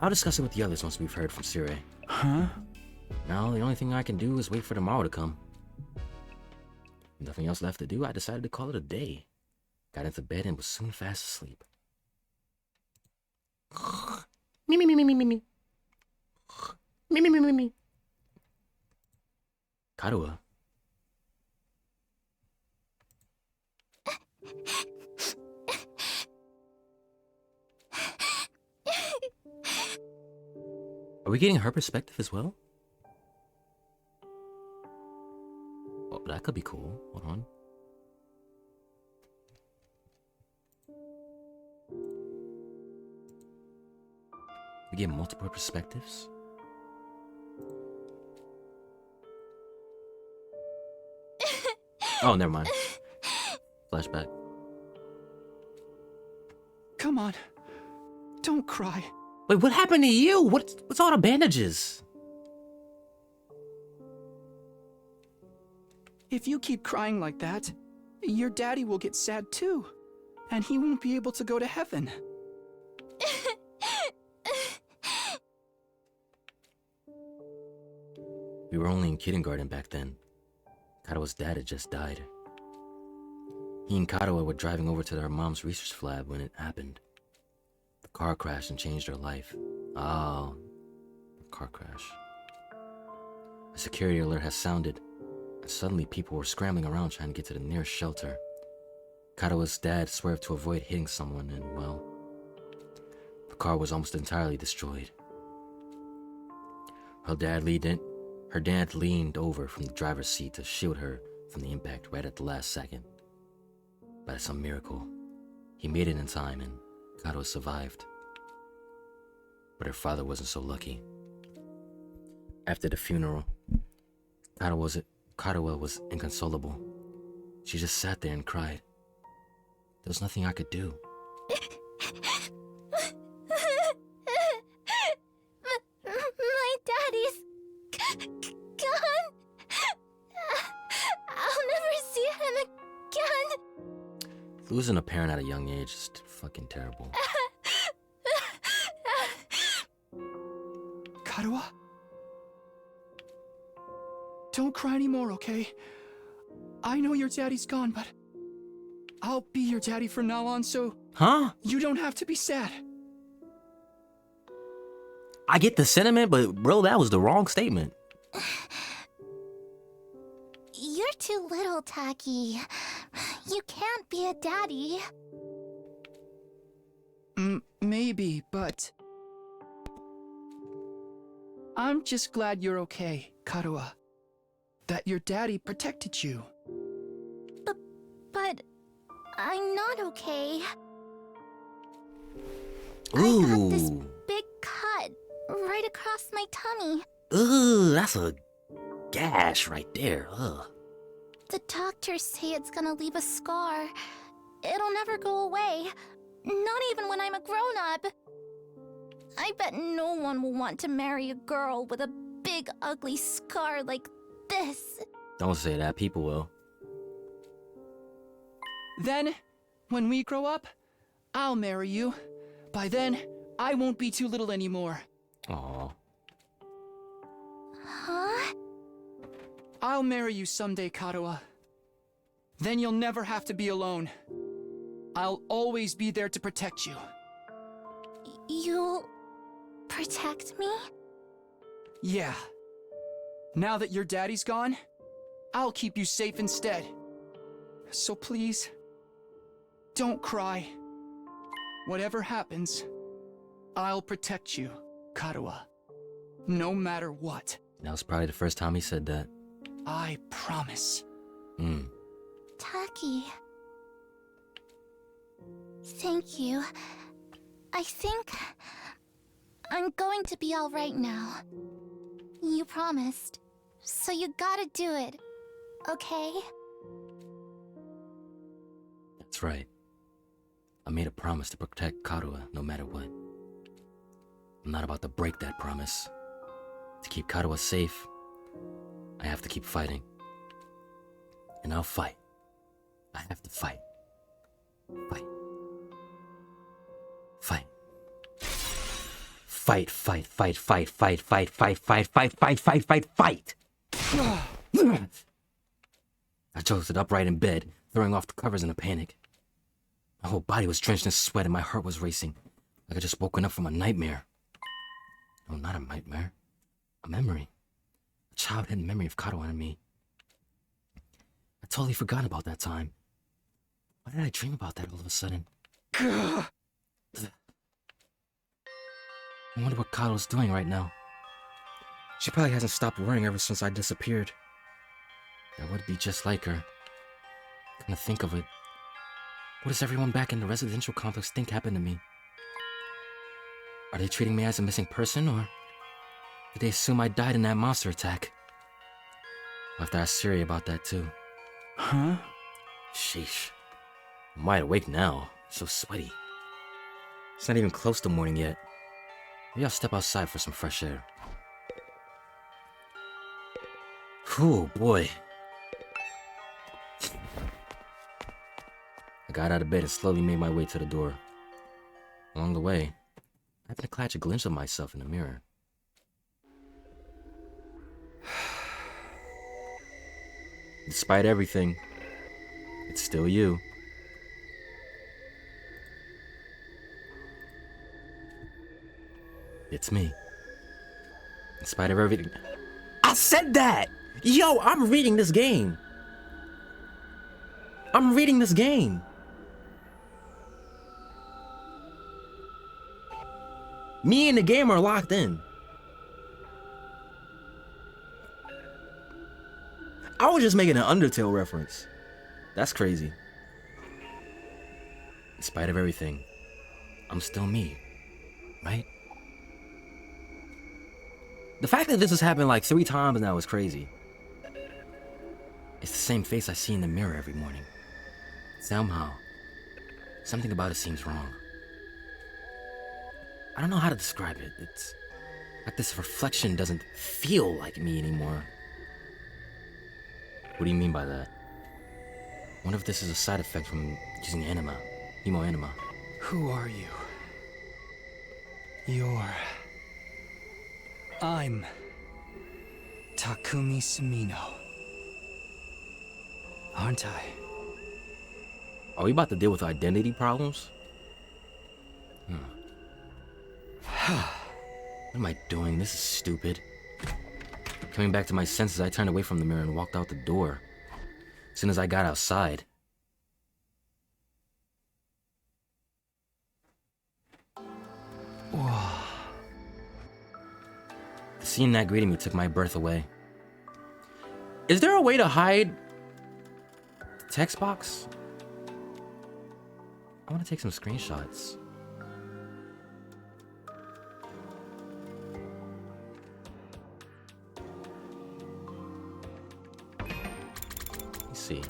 I'll discuss it with the others once we've heard from Siri. Huh? Now, the only thing I can do is wait for tomorrow to come. With nothing else left to do, I decided to call it a day. Got into bed and was soon fast asleep. Me me me me me me me. Me me me me me. Karuha. Are we getting her perspective as well? Oh, that could be cool. Hold on. We get multiple perspectives? Oh, never mind. Flashback. Come on. Don't cry. Wait, what happened to you? What's all the bandages? If you keep crying like that, your daddy will get sad too. And he won't be able to go to heaven. We were only in kindergarten back then. Karuha's dad had just died. He and Karuha were driving over to their mom's research lab when it happened. The car crashed and changed her life. Oh, the car crash. A security alert has sounded, and suddenly people were scrambling around trying to get to the nearest shelter. Karuha's dad swerved to avoid hitting someone, and well, the car was almost entirely destroyed. Her dad leaned over from the driver's seat to shield her from the impact right at the last second. By some miracle, he made it in time and Karuha survived. But her father wasn't so lucky. After the funeral, Karuha was inconsolable. She just sat there and cried. There was nothing I could do. My daddy's gone. I'll never see him again. Losing a parent at a young age is fucking terrible. Karuha? Don't cry anymore, okay? I know your daddy's gone, but I'll be your daddy from now on, so Huh? you don't have to be sad. I get the sentiment, but bro, that was the wrong statement. You're too little, Taki. You can't be a daddy. Maybe, but I'm just glad you're okay, Karuha. That your daddy protected you. But I'm not okay. I Ooh. got this big cut right across my tummy. Ugh, that's a gash right there. Ugh. The doctors say it's gonna leave a scar. It'll never go away. Not even when I'm a grown-up. I bet no one will want to marry a girl with a big, ugly scar like this. Don't say that, people will. Then, when we grow up, I'll marry you. By then, I won't be too little anymore. Aw. Huh? I'll marry you someday, Karuha. Then you'll never have to be alone. I'll always be there to protect you. You'll protect me? Yeah. Now that your daddy's gone, I'll keep you safe instead. So please, don't cry. Whatever happens, I'll protect you, Karuha. No matter what. That was probably the first time he said that. I promise. Taki. Thank you. I think I'm going to be all right now. You promised, so you gotta do it, okay? That's right. I made a promise to protect Karuha no matter what. I'm not about to break that promise. To keep Karuha safe, I have to keep fighting. And I'll fight. I have to fight. Fight. Fight. Fight, fight, fight, fight, fight, fight, fight, fight, fight, fight, fight, fight, fight! I jolted upright in bed, throwing off the covers in a panic. My whole body was drenched in sweat and my heart was racing, like I just woken up from a nightmare. No, not a nightmare. A memory. A childhood memory of Karuha and me. I totally forgot about that time. Why did I dream about that all of a sudden? I wonder what Karuha's doing right now. She probably hasn't stopped worrying ever since I disappeared. That would be just like her. Come to think of it, what does everyone back in the residential complex think happened to me? Are they treating me as a missing person, or did they assume I died in that monster attack? I'll have to ask Siri about that too. Huh? Sheesh. I'm wide awake now. So sweaty. It's not even close to morning yet. Maybe I'll step outside for some fresh air. Whew, boy. I got out of bed and slowly made my way to the door. Along the way, I happened to catch a glimpse of myself in the mirror. Despite everything, it's still you. It's me. In spite of everything. I said that! Yo, I'm reading this game. I'm reading this game. Me and the game are locked in. I was just making an Undertale reference. That's crazy. In spite of everything, I'm still me, right? The fact that this has happened like 3 times now is crazy. It's the same face I see in the mirror every morning. Somehow, something about it seems wrong. I don't know how to describe it. It's like this reflection doesn't feel like me anymore. What do you mean by that? I wonder if this is a side effect from using anima, emo anima. Who are you? I'm Takumi Sumino. Aren't I? Are we about to deal with identity problems? What am I doing? This is stupid. Coming back to my senses, I turned away from the mirror and walked out the door. As soon as I got outside, the scene that greeted me took my breath away. Is there a way to hide the text box? I want to take some screenshots. Let's see.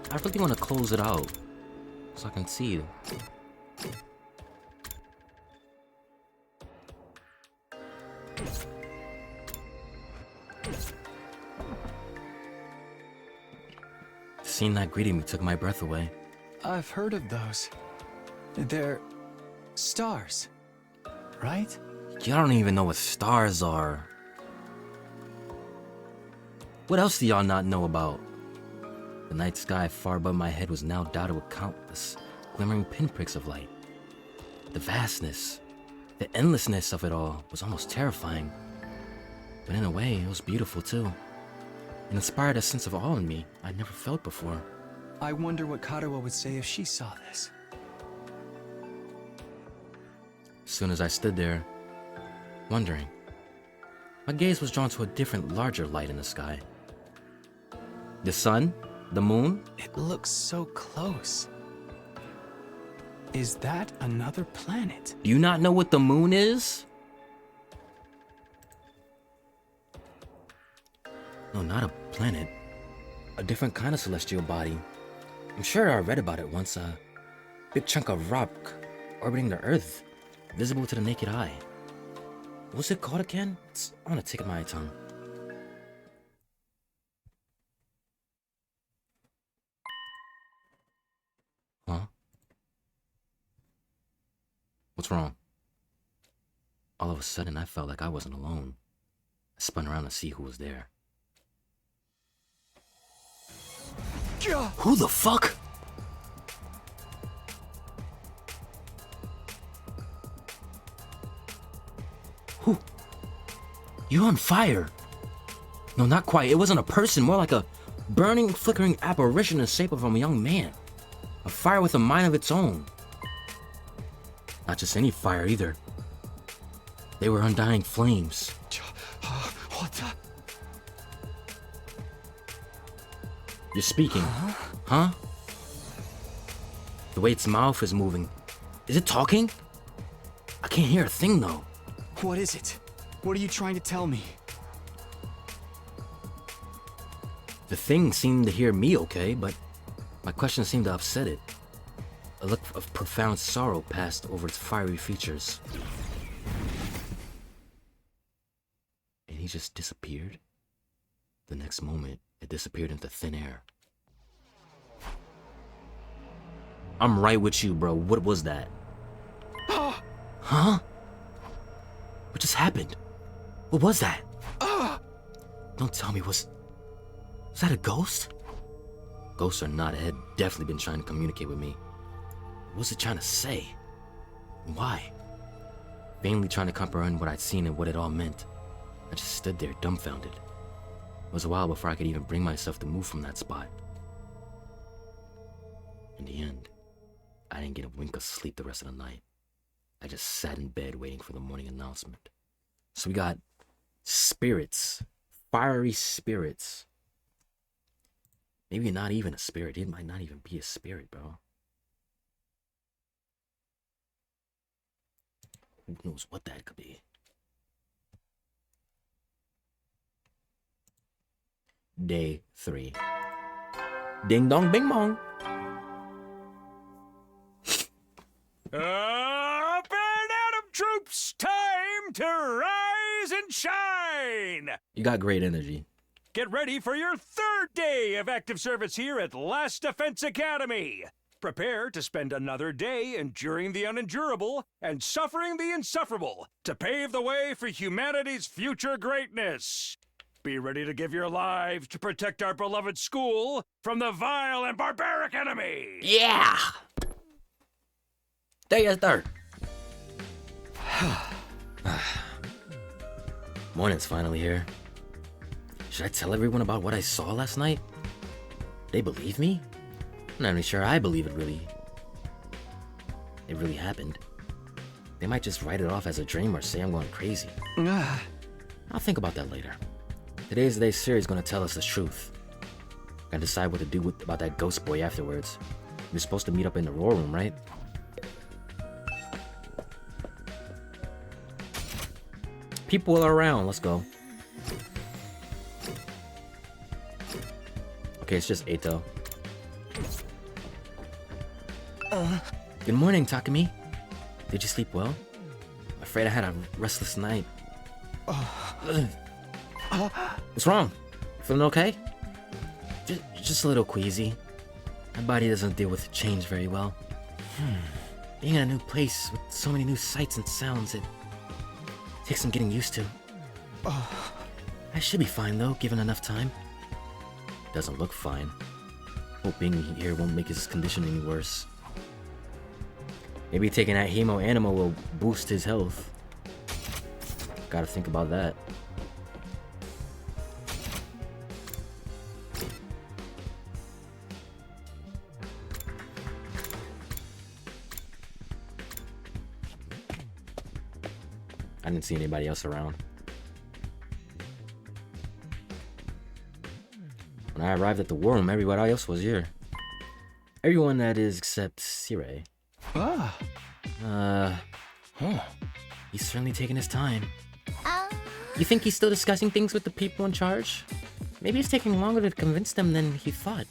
I really want to close it out. so I can see you. The scene that greeted me took my breath away. I've heard of those. They're stars, right? You don't even know what stars are. What else do y'all not know about? The night sky far above my head was now dotted with countless glimmering pinpricks of light. The vastness, the endlessness of it all was almost terrifying. But in a way, it was beautiful too. It inspired a sense of awe in me I'd never felt before. I wonder what Karuo would say if she saw this. As soon as I stood there, wondering, my gaze was drawn to a different, larger light in the sky. The sun? The moon? It looks so close. Is that another planet? Do you not know what the moon is? No, not a planet. A different kind of celestial body. I'm sure I read about it once. A big chunk of rock orbiting the Earth, visible to the naked eye. What's it called again? It's on the tip of my tongue. Huh? What's wrong? All of a sudden, I felt like I wasn't alone. I spun around to see who was there. Who the fuck? Who? You're on fire. No, not quite. It wasn't a person, more like a burning, flickering apparition in the shape of a young man. A fire with a mind of its own. Not just any fire either. They were undying flames. What the? You're speaking. Huh? The way its mouth is moving. Is it talking? I can't hear a thing though. What is it? What are you trying to tell me? The thing seemed to hear me okay, but my question seemed to upset it. A look of profound sorrow passed over its fiery features. And he just disappeared. The next moment, it disappeared into thin air. I'm right with you, bro. What was that? Huh? What just happened? What was that? Don't tell me, was that a ghost? Ghosts or not, it had definitely been trying to communicate with me. What was it trying to say? And why? Vainly trying to comprehend what I'd seen and what it all meant. I just stood there, dumbfounded. It was a while before I could even bring myself to move from that spot. In the end, I didn't get a wink of sleep the rest of the night. I just sat in bed waiting for the morning announcement. So we got spirits, fiery spirits. Maybe not even a spirit. It might not even be a spirit, bro. Who knows what that could be? Day 3. Ding dong bing bong. Up and Atom troops, time to rise and shine! You got great energy. Get ready for your third day of active service here at Last Defense Academy. Prepare to spend another day enduring the unendurable and suffering the insufferable to pave the way for humanity's future greatness. Be ready to give your lives to protect our beloved school from the vile and barbaric enemy. Yeah! Day is third. Morning's finally here. Should I tell everyone about what I saw last night? They believe me? I'm not even sure I believe it really happened. They might just write it off as a dream or say I'm going crazy. I'll think about that later. Today's series gonna tell us the truth. Gotta decide what to do about that ghost boy afterwards. We're supposed to meet up in the Roar Room, right? People are around, let's go. Okay, it's just Eito. Good morning, Takumi. Did you sleep well? I'm afraid I had a restless night. What's wrong? Feeling okay? Just a little queasy. My body doesn't deal with change very well. Being in a new place with so many new sights and sounds, it takes some getting used to. I should be fine though, given enough time. Doesn't look fine. Hope being here won't make his condition any worse. Maybe taking that Hemo Animal will boost his health. Gotta think about that. I didn't see anybody else around. When I arrived at the war room, everybody else was here. Everyone, that is, except Sirei. He's certainly taking his time. You think he's still discussing things with the people in charge? Maybe it's taking longer to convince them than he thought.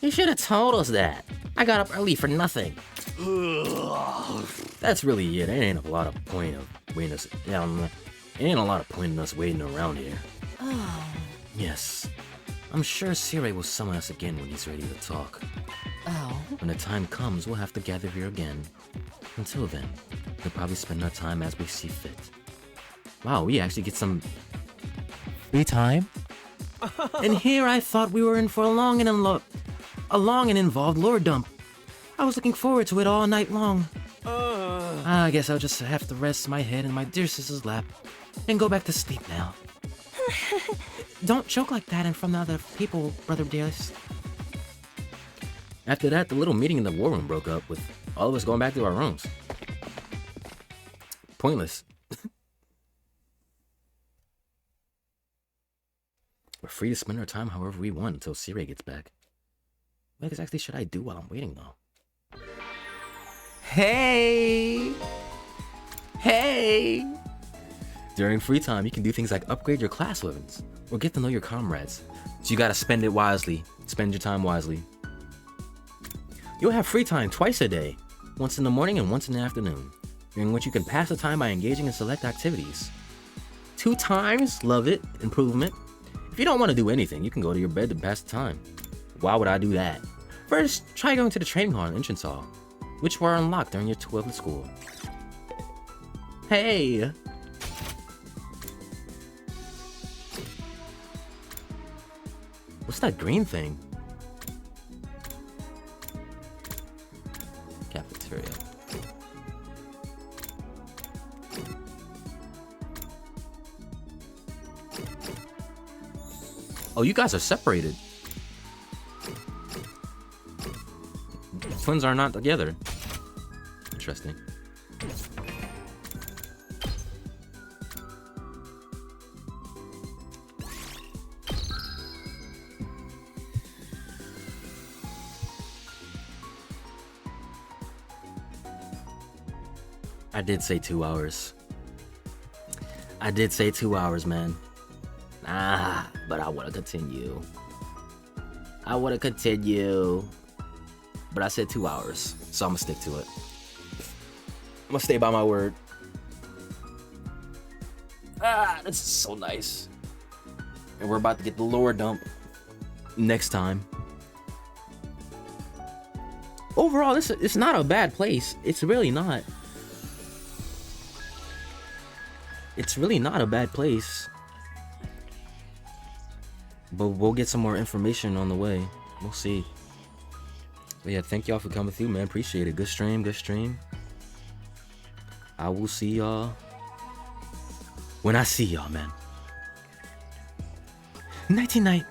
He should have told us that. I got up early for nothing. That's really it. There ain't a lot of point of waiting us down. Ain't a lot of point in us waiting around here. Yes. I'm sure Sirei will summon us again when he's ready to talk. When the time comes, we'll have to gather here again. Until then, we'll probably spend our time as we see fit. Wow, we actually get some free time? And here I thought we were in for a long and involved lore dump. I was looking forward to it all night long. I guess I'll just have to rest my head in my dear sister's lap and go back to sleep now. Don't joke like that in front of other people, brother dearest. After that, the little meeting in the war room broke up, with all of us going back to our rooms. Pointless. We're free to spend our time however we want until Sirei gets back. What exactly should I do while I'm waiting, though? Hey! Hey! During free time, you can do things like upgrade your class weapons, or get to know your comrades. So you gotta spend it wisely. Spend your time wisely. You'll have free time twice a day, once in the morning and once in the afternoon, during which you can pass the time by engaging in select activities. 2 times? Love it. Improvement. If you don't want to do anything, you can go to your bed to pass the time. Why would I do that? First, try going to the training hall and entrance hall, which were unlocked during your tour of the school. Hey! What's that green thing? Cafeteria. Oh, you guys are separated. Twins are not together. Interesting. I did say 2 hours. I did say 2 hours, man. But I want to continue. I want to continue. But I said 2 hours, so I'm gonna stick to it. I'm gonna stay by my word. This is so nice. And we're about to get the lore dump next time. Overall, it's not a bad place. It's really not. It's really not a bad place. But we'll get some more information on the way. We'll see. But yeah, thank y'all for coming through, man. Appreciate it. Good stream, good stream. I will see y'all when I see y'all, man. Nighty night.